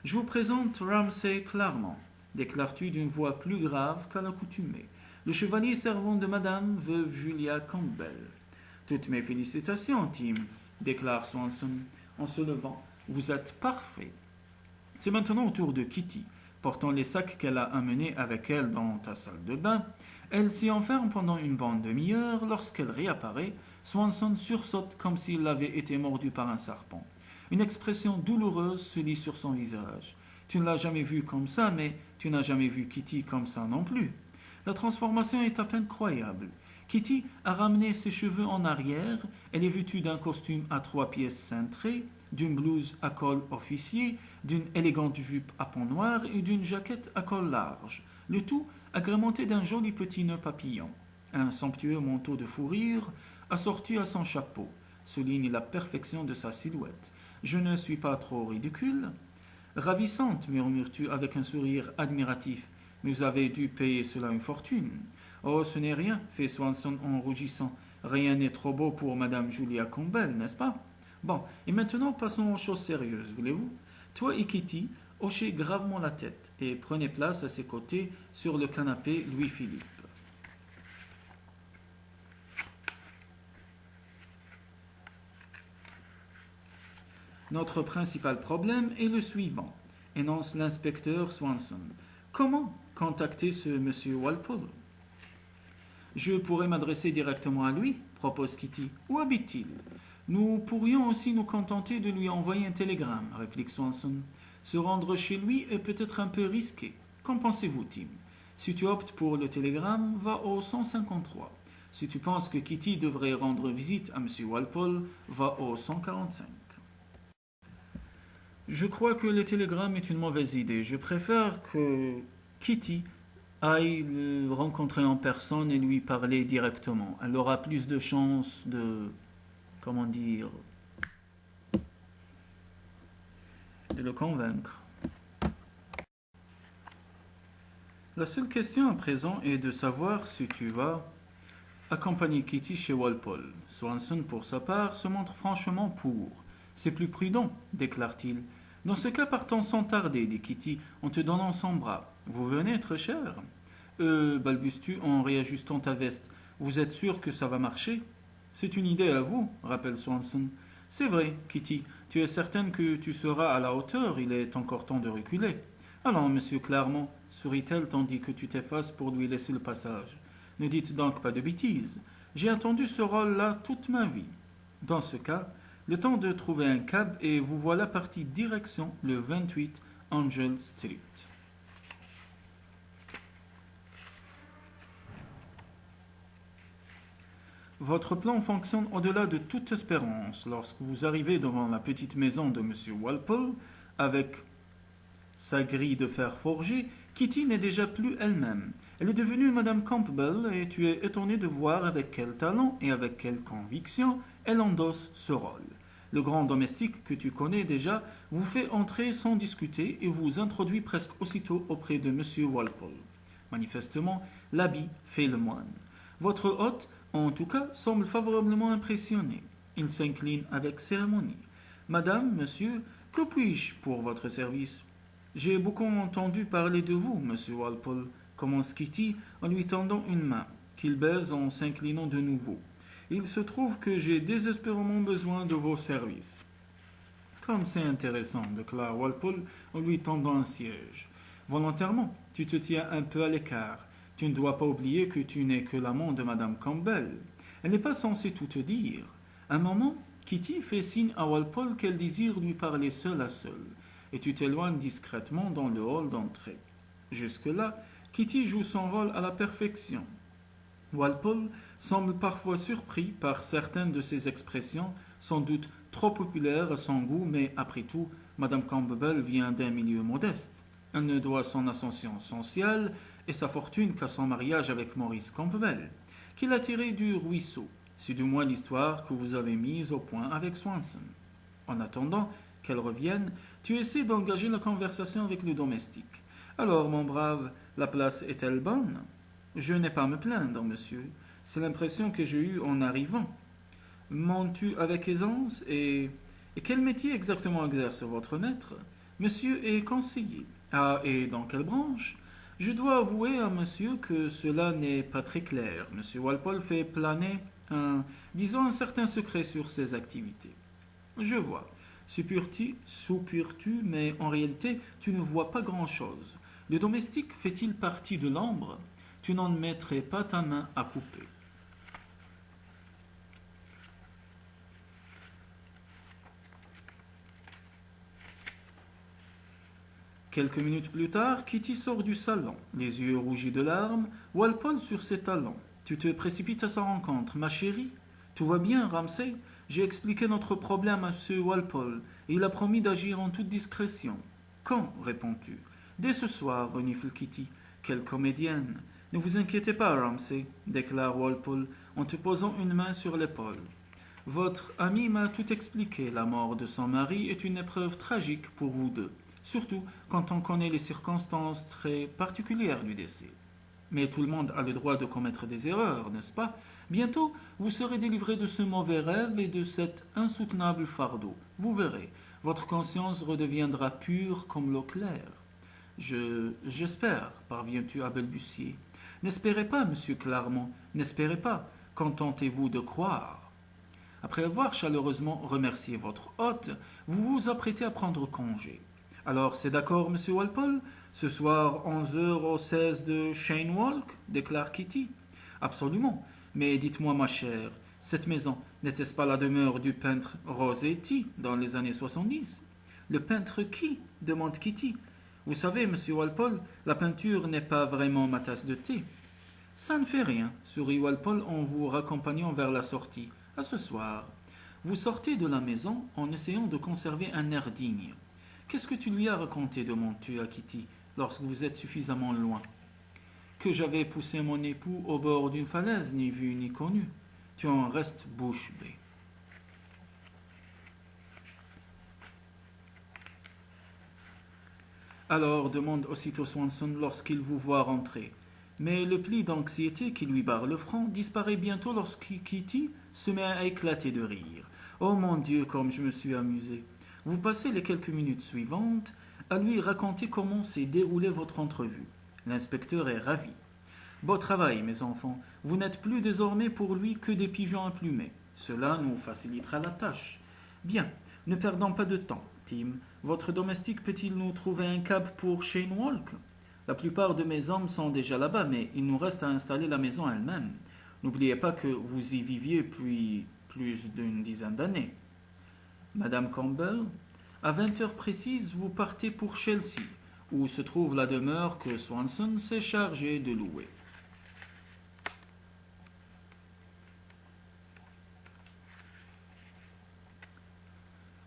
Je vous présente Ramsay Claremont, déclares-tu d'une voix plus grave qu'à l'accoutumée, le chevalier servant de Madame veuve Julia Campbell. Toutes mes félicitations, Tim, déclare Swanson en se levant. Vous êtes parfait. C'est maintenant au tour de Kitty, portant les sacs qu'elle a amenés avec elle dans ta salle de bain, Elle s'y enferme pendant une bonne demi-heure. Lorsqu'elle réapparaît, Swanson sursaute comme s'il avait été mordu par un serpent. Une expression douloureuse se lit sur son visage. Tu ne l'as jamais vue comme ça, mais tu n'as jamais vu Kitty comme ça non plus. La transformation est à peine croyable. Kitty a ramené ses cheveux en arrière, elle est vêtue d'un costume à 3 pièces cintrées, d'une blouse à col officier, d'une élégante jupe à pont noir et d'une jaquette à col large, le tout agrémenté d'un joli petit nœud papillon. Un somptueux manteau de fourrure, assorti à son chapeau, souligne la perfection de sa silhouette. Je ne suis pas trop ridicule? Ravissante, murmures-tu avec un sourire admiratif, mais vous avez dû payer cela une fortune. Oh, ce n'est rien, fait Swanson en rougissant. Rien n'est trop beau pour Madame Julia Campbell, n'est-ce pas? Bon, et maintenant passons aux choses sérieuses, voulez-vous? Toi et Kitty, hochez gravement la tête et prenez place à ses côtés sur le canapé Louis-Philippe. Notre principal problème est le suivant, énonce l'inspecteur Swanson. Comment contacter ce monsieur Walpole? Je pourrais m'adresser directement à lui, propose Kitty. Où habite-t-il? Nous pourrions aussi nous contenter de lui envoyer un télégramme, réplique Swanson. Se rendre chez lui est peut-être un peu risqué. Qu'en pensez-vous, Tim? Si tu optes pour le télégramme, va au 153. Si tu penses que Kitty devrait rendre visite à M. Walpole, va au 145. Je crois que le télégramme est une mauvaise idée. Je préfère que Kitty aille le rencontrer en personne et lui parler directement. Elle aura plus de chances de, comment dire, de le convaincre. La seule question à présent est de savoir si tu vas accompagner Kitty chez Walpole. Swanson, pour sa part, se montre franchement pour. C'est plus prudent, déclare-t-il. Dans ce cas, partons sans tarder, dit Kitty, en te donnant son bras. Vous venez, très cher? Balbues-tu en réajustant ta veste. Vous êtes sûr que ça va marcher? C'est une idée à vous, rappelle Swanson. C'est vrai, Kitty, tu es certaine que tu seras à la hauteur, il est encore temps de reculer. Allons, monsieur Claremont, sourit-elle tandis que tu t'effaces pour lui laisser le passage. Ne dites donc pas de bêtises. J'ai attendu ce rôle-là toute ma vie. Dans ce cas, le temps de trouver un cab et vous voilà parti direction le 28 Angel Street. Votre plan fonctionne au-delà de toute espérance. Lorsque vous arrivez devant la petite maison de M. Walpole, avec sa grille de fer forgé, Kitty n'est déjà plus elle-même. Elle est devenue Madame Campbell et tu es étonné de voir avec quel talent et avec quelle conviction elle endosse ce rôle. Le grand domestique que tu connais déjà vous fait entrer sans discuter et vous introduit presque aussitôt auprès de M. Walpole. Manifestement, l'habit fait le moine. Votre hôte, en tout cas, semble favorablement impressionné. Il s'incline avec cérémonie. Madame, monsieur, que puis-je pour votre service? J'ai beaucoup entendu parler de vous, monsieur Walpole, commence Kitty en lui tendant une main, qu'il baise en s'inclinant de nouveau. Il se trouve que j'ai désespérément besoin de vos services. Comme c'est intéressant, déclare Walpole en lui tendant un siège. Volontairement, tu te tiens un peu à l'écart. Tu ne dois pas oublier que tu n'es que l'amant de Madame Campbell. Elle n'est pas censée tout te dire. Un moment, Kitty fait signe à Walpole qu'elle désire lui parler seul à seul, et tu t'éloignes discrètement dans le hall d'entrée. Jusque-là, Kitty joue son rôle à la perfection. Walpole semble parfois surpris par certaines de ses expressions, sans doute trop populaires à son goût, mais après tout, Madame Campbell vient d'un milieu modeste. Elle ne doit son ascension sociale et sa fortune qu'à son mariage avec Maurice Campbell, qu'il a tiré du ruisseau. C'est du moins l'histoire que vous avez mise au point avec Swanson. En attendant qu'elle revienne, tu essaies d'engager la conversation avec le domestique. Alors, mon brave, la place est-elle bonne? Je n'ai pas à me plaindre, monsieur. C'est l'impression que j'ai eue en arrivant. Montes-tu avec aisance et quel métier exactement exerce votre maître? Monsieur est conseiller. Ah, et dans quelle branche? Je dois avouer à monsieur que cela n'est pas très clair. Monsieur Walpole fait planer disons un certain secret sur ses activités. Je vois. Soupires-tu, mais en réalité, tu ne vois pas grand-chose. Le domestique fait-il partie de l'ombre? tu n'en mettrais pas ta main à couper. Quelques minutes plus tard, Kitty sort du salon, les yeux rougis de larmes, Walpole sur ses talons. Tu te précipites à sa rencontre, ma chérie. Tout va bien, Ramsay? J'ai expliqué notre problème à M. Walpole et il a promis d'agir en toute discrétion. Quand? Réponds-tu. Dès ce soir, renifle Kitty. Quelle comédienne! Ne vous inquiétez pas, Ramsay, déclare Walpole en te posant une main sur l'épaule. Votre ami m'a tout expliqué. La mort de son mari est une épreuve tragique pour vous deux, surtout quand on connaît les circonstances très particulières du décès. Mais tout le monde a le droit de commettre des erreurs, n'est-ce pas? Bientôt, vous serez délivré de ce mauvais rêve et de cet insoutenable fardeau. Vous verrez, votre conscience redeviendra pure comme l'eau claire. J'espère, parviens-tu à balbutier. N'espérez pas, monsieur Claremont, n'espérez pas. Contentez-vous de croire. Après avoir chaleureusement remercié votre hôte, vous vous apprêtez à prendre congé. Alors, c'est d'accord, monsieur Walpole? Ce soir, 11 heures au 16 de Cheyne Walk, déclare Kitty. Absolument. Mais dites-moi, ma chère, cette maison, n'était-ce pas la demeure du peintre Rossetti dans les années 70? Le peintre qui? Demande Kitty. Vous savez, monsieur Walpole, la peinture n'est pas vraiment ma tasse de thé. Ça ne fait rien, sourit Walpole en vous raccompagnant vers la sortie. À ce soir. Vous sortez de la maison en essayant de conserver un air digne. Qu'est-ce que tu lui as raconté, demandes-tu à Kitty, lorsque vous êtes suffisamment loin? Que j'avais poussé mon époux au bord d'une falaise, ni vu ni connu. Tu en restes bouche bée. Alors, demande aussitôt Swanson lorsqu'il vous voit rentrer. Mais le pli d'anxiété qui lui barre le front disparaît bientôt lorsque Kitty se met à éclater de rire. Oh mon Dieu, comme je me suis amusé. Vous passez les quelques minutes suivantes à lui raconter comment s'est déroulée votre entrevue. L'inspecteur est ravi. Beau travail, mes enfants. Vous n'êtes plus désormais pour lui que des pigeons emplumés. Cela nous facilitera la tâche. Bien, ne perdons pas de temps. Tim, votre domestique peut-il nous trouver un cab pour Cheyne Walk? La plupart de mes hommes sont déjà là-bas, mais il nous reste à installer la maison elle-même. N'oubliez pas que vous y viviez depuis plus d'une dizaine d'années. Madame Campbell, à 20 heures précises, vous partez pour Chelsea, où se trouve la demeure que Swanson s'est chargé de louer.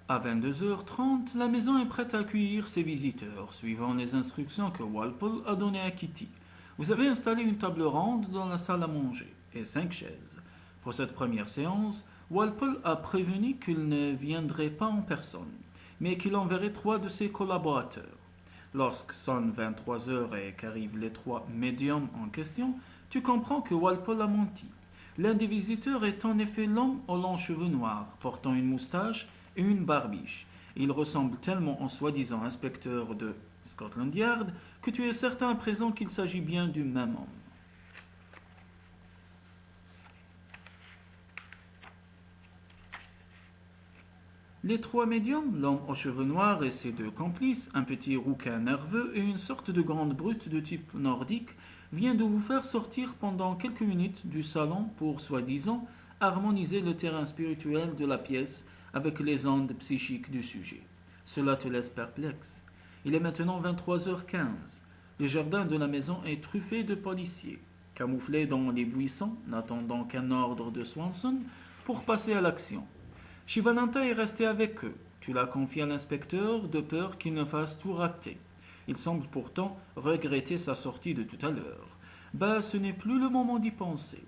À 22h30, la maison est prête à accueillir ses visiteurs, suivant les instructions que Walpole a données à Kitty. Vous avez installé une table ronde dans la salle à manger et 5 chaises. Pour cette première séance, Walpole a prévenu qu'il ne viendrait pas en personne, mais qu'il enverrait 3 de ses collaborateurs. Lorsque sonne 23 heures et qu'arrivent les 3 médiums en question, tu comprends que Walpole a menti. L'un des visiteurs est en effet l'homme aux longs cheveux noirs, portant une moustache et une barbiche. Il ressemble tellement au soi-disant inspecteur de Scotland Yard que tu es certain à présent qu'il s'agit bien du même homme. Les 3 médiums, l'homme aux cheveux noirs et ses 2 complices, un petit rouquin nerveux et une sorte de grande brute de type nordique, viennent de vous faire sortir pendant quelques minutes du salon pour, soi-disant, harmoniser le terrain spirituel de la pièce avec les ondes psychiques du sujet. Cela te laisse perplexe. Il est maintenant 23h15. Le jardin de la maison est truffé de policiers, camouflés dans les buissons, n'attendant qu'un ordre de Swanson pour passer à l'action. Shivananda est resté avec eux. Tu l'as confié à l'inspecteur de peur qu'il ne fasse tout rater. Il semble pourtant regretter sa sortie de tout à l'heure. Bah, ce n'est plus le moment d'y penser.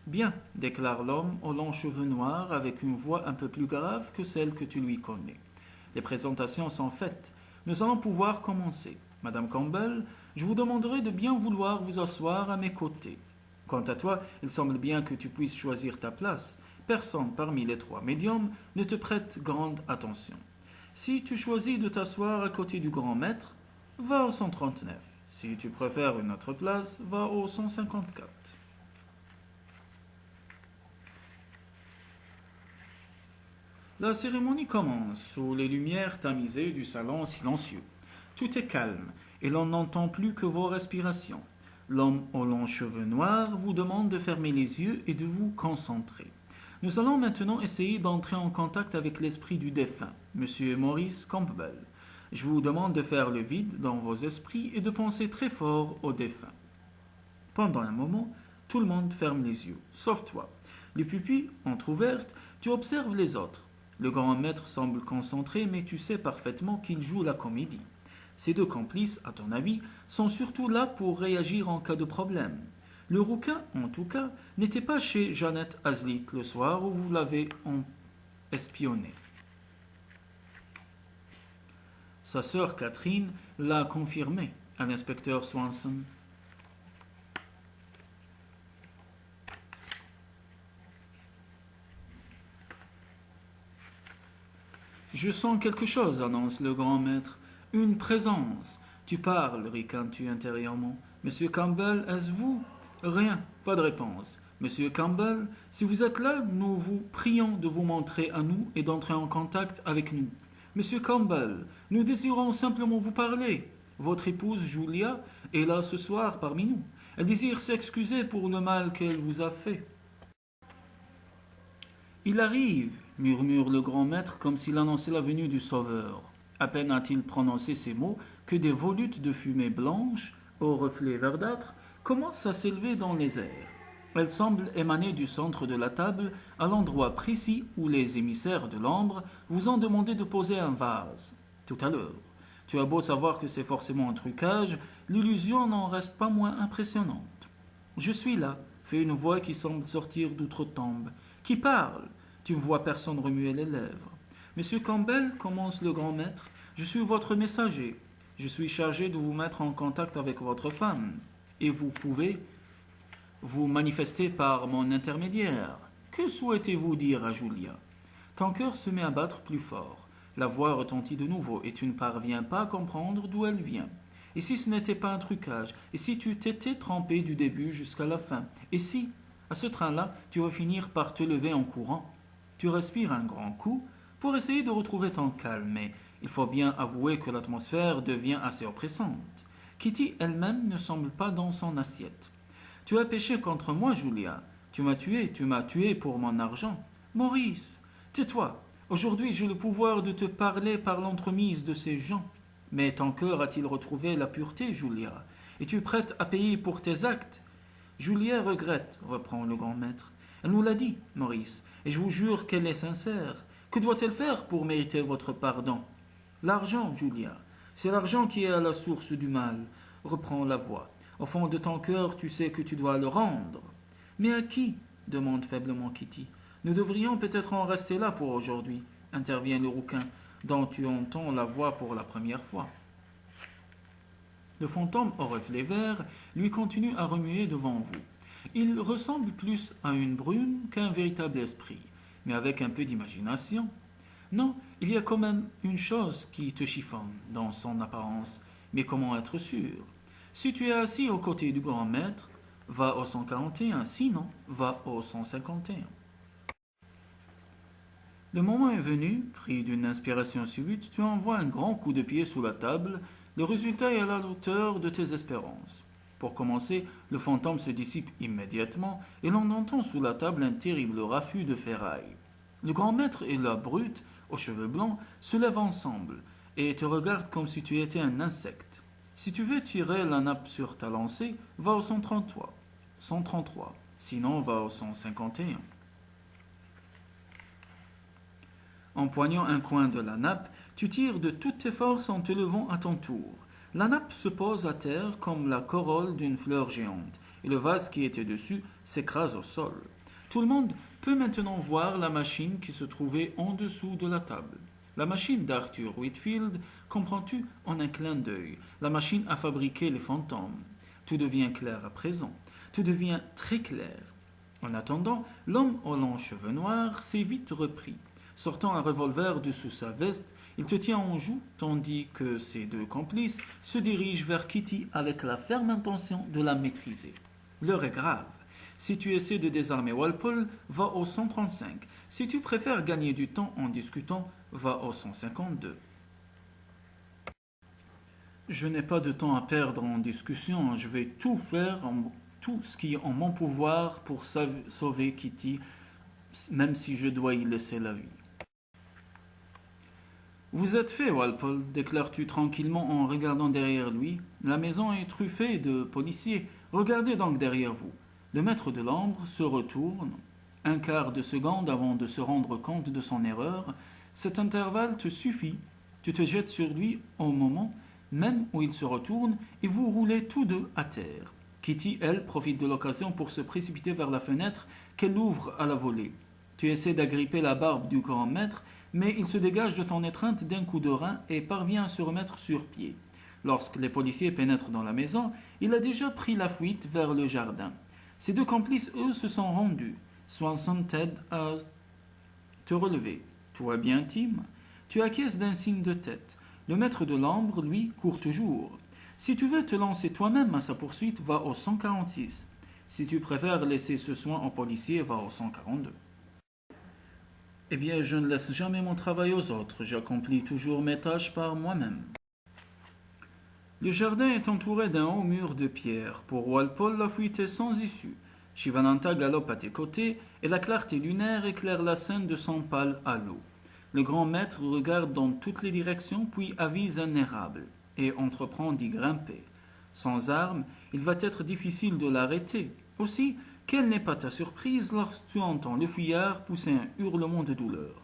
Bien, déclare l'homme aux longs cheveux noirs avec une voix un peu plus grave que celle que tu lui connais. Les présentations sont faites. Nous allons pouvoir commencer. Madame Campbell, je vous demanderai de bien vouloir vous asseoir à mes côtés. Quant à toi, il semble bien que tu puisses choisir ta place. Personne parmi les 3 médiums ne te prête grande attention. Si tu choisis de t'asseoir à côté du grand maître, va au 139. Si tu préfères une autre place, va au 154. La cérémonie commence sous les lumières tamisées du salon silencieux. Tout est calme et l'on n'entend plus que vos respirations. L'homme aux longs cheveux noirs vous demande de fermer les yeux et de vous concentrer. Nous allons maintenant essayer d'entrer en contact avec l'esprit du défunt, Monsieur Maurice Campbell. Je vous demande de faire le vide dans vos esprits et de penser très fort au défunt. Pendant un moment, tout le monde ferme les yeux, sauf toi. Les pupilles entrouvertes, tu observes les autres. Le grand maître semble concentré, mais tu sais parfaitement qu'il joue la comédie. Ces deux complices, à ton avis, sont surtout là pour réagir en cas de problème. Le rouquin, en tout cas, n'était pas chez Jeannette Hazlitt le soir où vous l'avez espionné. Sa sœur Catherine l'a confirmé à l'inspecteur Swanson. Je sens quelque chose, annonce le grand maître. Une présence. Tu parles, ricanes-tu intérieurement. Monsieur Campbell, est-ce vous? Rien, pas de réponse. Monsieur Campbell, si vous êtes là, nous vous prions de vous montrer à nous et d'entrer en contact avec nous. Monsieur Campbell, nous désirons simplement vous parler. Votre épouse Julia est là ce soir parmi nous. Elle désire s'excuser pour le mal qu'elle vous a fait. Il arrive, murmure le grand maître comme s'il annonçait la venue du Sauveur. À peine a-t-il prononcé ces mots que des volutes de fumée blanche, aux reflets verdâtres, commencent à s'élever dans les airs. Elles semblent émaner du centre de la table, à l'endroit précis où les émissaires de l'ombre vous ont demandé de poser un vase. Tout à l'heure. Tu as beau savoir que c'est forcément un trucage, l'illusion n'en reste pas moins impressionnante. Je suis là, fait une voix qui semble sortir d'outre-tombe. Qui parle? Tu ne vois personne remuer les lèvres. Monsieur Campbell, commence le grand maître, je suis votre messager. Je suis chargé de vous mettre en contact avec votre femme. Et vous pouvez vous manifester par mon intermédiaire. Que souhaitez-vous dire à Julia? Ton cœur se met à battre plus fort. La voix retentit de nouveau et tu ne parviens pas à comprendre d'où elle vient. Et si ce n'était pas un trucage? Et si tu t'étais trompé du début jusqu'à la fin? Et si, à ce train-là, tu vas finir par te lever en courant? Tu respires un grand coup pour essayer de retrouver ton calme, mais il faut bien avouer que l'atmosphère devient assez oppressante. Kitty elle-même ne semble pas dans son assiette. Tu as péché contre moi, Julia. Tu m'as tué pour mon argent. Maurice, tais-toi. Aujourd'hui, j'ai le pouvoir de te parler par l'entremise de ces gens. Mais ton cœur a-t-il retrouvé la pureté, Julia? Es-tu prête à payer pour tes actes? Julia regrette, reprend le grand maître. Elle nous l'a dit, Maurice, et je vous jure qu'elle est sincère. Que doit-elle faire pour mériter votre pardon? L'argent, Julia. C'est l'argent qui est à la source du mal, reprend la voix. Au fond de ton cœur, tu sais que tu dois le rendre. Mais à qui? Demande faiblement Kitty. Nous devrions peut-être en rester là pour aujourd'hui, intervient le rouquin, dont tu entends la voix pour la première fois. Le fantôme au reflet vert lui continue à remuer devant vous. Il ressemble plus à une brume qu'à un véritable esprit, mais avec un peu d'imagination. Non, il y a quand même une chose qui te chiffonne dans son apparence, mais comment être sûr? Si tu es assis aux côtés du grand maître, va au 141, sinon va au 151. Le moment est venu, pris d'une inspiration subite, tu envoies un grand coup de pied sous la table. Le résultat est à la hauteur de tes espérances. Pour commencer, le fantôme se dissipe immédiatement et l'on entend sous la table un terrible raffut de ferraille. Le grand maître et la brute, aux cheveux blancs, se lèvent ensemble et te regardent comme si tu étais un insecte. Si tu veux tirer la nappe sur ta lancée, va au 133, sinon va au 151. Empoignant un coin de la nappe, tu tires de toutes tes forces en te levant à ton tour. La nappe se pose à terre comme la corolle d'une fleur géante, et le vase qui était dessus s'écrase au sol. Tout le monde peut maintenant voir la machine qui se trouvait en dessous de la table. La machine d'Arthur Whitfield, comprends-tu, en un clin d'œil. La machine a fabriqué les fantômes. Tout devient clair à présent. Tout devient très clair. En attendant, l'homme aux longs cheveux noirs s'est vite repris. Sortant un revolver de sous sa veste, il te tient en joue, tandis que ses deux complices se dirigent vers Kitty avec la ferme intention de la maîtriser. L'heure est grave. Si tu essaies de désarmer Walpole, va au 135. Si tu préfères gagner du temps en discutant, va au 152. Je n'ai pas de temps à perdre en discussion. Je vais tout faire, tout ce qui est en mon pouvoir pour sauver Kitty, même si je dois y laisser la vie. Vous êtes fait, Walpole, déclares-tu tranquillement en regardant derrière lui. La maison est truffée de policiers. Regardez donc derrière vous. Le maître de l'ombre se retourne. Un quart de seconde avant de se rendre compte de son erreur. Cet intervalle te suffit. Tu te jettes sur lui au moment même où il se retourne et vous roulez tous deux à terre. Kitty, elle, profite de l'occasion pour se précipiter vers la fenêtre qu'elle ouvre à la volée. Tu essaies d'agripper la barbe du grand maître, mais il se dégage de ton étreinte d'un coup de rein et parvient à se remettre sur pied. Lorsque les policiers pénètrent dans la maison, il a déjà pris la fuite vers le jardin. Ses deux complices, eux, se sont rendus. Swanson t'aide à te relever. Tout va bien, Tim? Tu acquiesces d'un signe de tête. Le maître de l'ombre, lui, court toujours. Si tu veux te lancer toi-même à sa poursuite, va au 146. Si tu préfères laisser ce soin aux policiers, va au 142. Eh bien, je ne laisse jamais mon travail aux autres. J'accomplis toujours mes tâches par moi-même. Le jardin est entouré d'un haut mur de pierre. Pour Walpole, la fuite est sans issue. Shivananta galope à tes côtés et la clarté lunaire éclaire la scène de son pâle halo. Le grand maître regarde dans toutes les directions puis avise un érable et entreprend d'y grimper. Sans armes, il va être difficile de l'arrêter. Aussi, quelle n'est pas ta surprise lorsque tu entends le fuyard pousser un hurlement de douleur,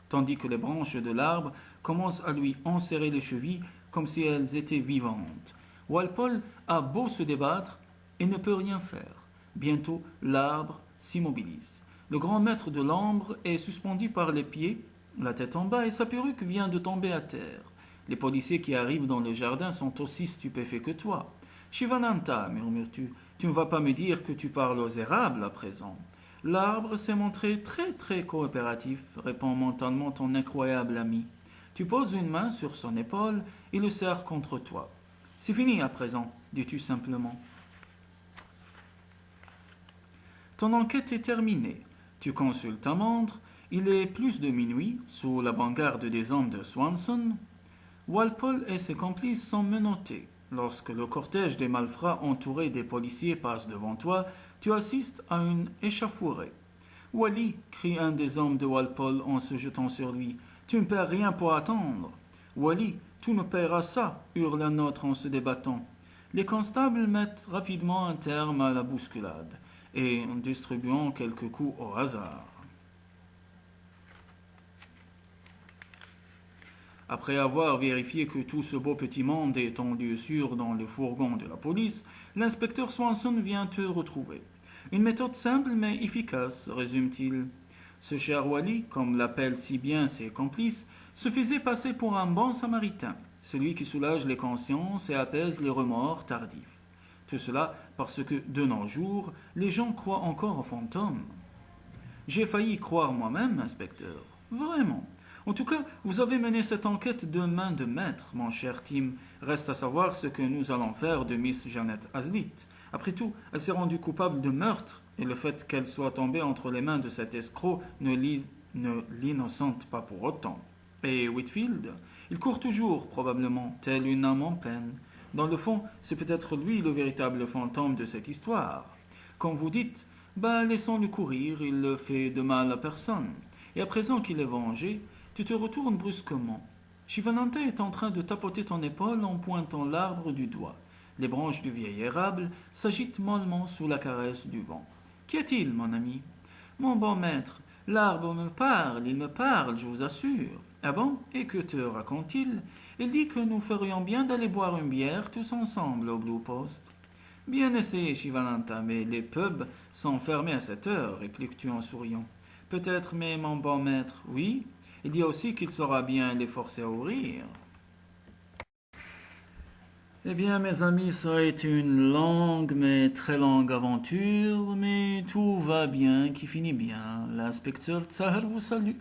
tandis que les branches de l'arbre commencent à lui enserrer les chevilles comme si elles étaient vivantes. Walpole a beau se débattre, il ne peut rien faire. Bientôt, l'arbre s'immobilise. Le grand maître de l'ombre est suspendu par les pieds, la tête en bas, et sa perruque vient de tomber à terre. Les policiers qui arrivent dans le jardin sont aussi stupéfaits que toi. Shivananta, murmures-tu, tu ne vas pas me dire que tu parles aux érables à présent. L'arbre s'est montré très coopératif, répond mentalement ton incroyable ami. Tu poses une main sur son épaule et le serres contre toi. C'est fini à présent, dis-tu simplement. Ton enquête est terminée. Tu consultes ta montre. Il est plus de minuit, sous l'avant-garde des hommes de Swanson. Walpole et ses complices sont menottés. Lorsque le cortège des malfrats entouré des policiers passe devant toi, tu assistes à une échauffourée. Wally, crie un des hommes de Walpole en se jetant sur lui, tu ne perds rien pour attendre. Wally, tu ne paieras ça, hurle un autre en se débattant. Les constables mettent rapidement un terme à la bousculade et en distribuant quelques coups au hasard. Après avoir vérifié que tout ce beau petit monde est en lieu sûr dans le fourgon de la police, l'inspecteur Swanson vient te retrouver. Une méthode simple mais efficace, résume-t-il. Ce cher Wally, comme l'appellent si bien ses complices, se faisait passer pour un bon samaritain, celui qui soulage les consciences et apaise les remords tardifs. Tout cela parce que, de nos jours, les gens croient encore aux fantômes. J'ai failli croire moi-même, inspecteur. Vraiment. En tout cas, vous avez mené cette enquête de main de maître, mon cher Tim. Reste à savoir ce que nous allons faire de Miss Janet Hazlitt. Après tout, elle s'est rendue coupable de meurtre, et le fait qu'elle soit tombée entre les mains de cet escroc ne l'innocente pas pour autant. Et Whitfield, il court toujours, probablement, tel une âme en peine. Dans le fond, c'est peut-être lui le véritable fantôme de cette histoire. Comme vous dites, laissons-le courir, il ne fait de mal à personne. Et à présent qu'il est vengé, tu te retournes brusquement. Shivananta est en train de tapoter ton épaule en pointant l'arbre du doigt. Les branches du vieil érable s'agitent mollement sous la caresse du vent. Qu'y a-t-il, mon ami? Mon bon maître, l'arbre il me parle, je vous assure. Ah bon? Et que te raconte-t-il? Il dit que nous ferions bien d'aller boire une bière tous ensemble au Blue Post. Bien essayé, Shivananta, mais les pubs sont fermés à cette heure, répliques-tu en souriant. Peut-être, mais mon bon maître, oui. Il dit aussi qu'il saura bien les forcer à ouvrir. Eh bien, mes amis, ça a été une longue mais très longue aventure, mais tout va bien, qui finit bien. L'inspecteur Tsahar vous salue.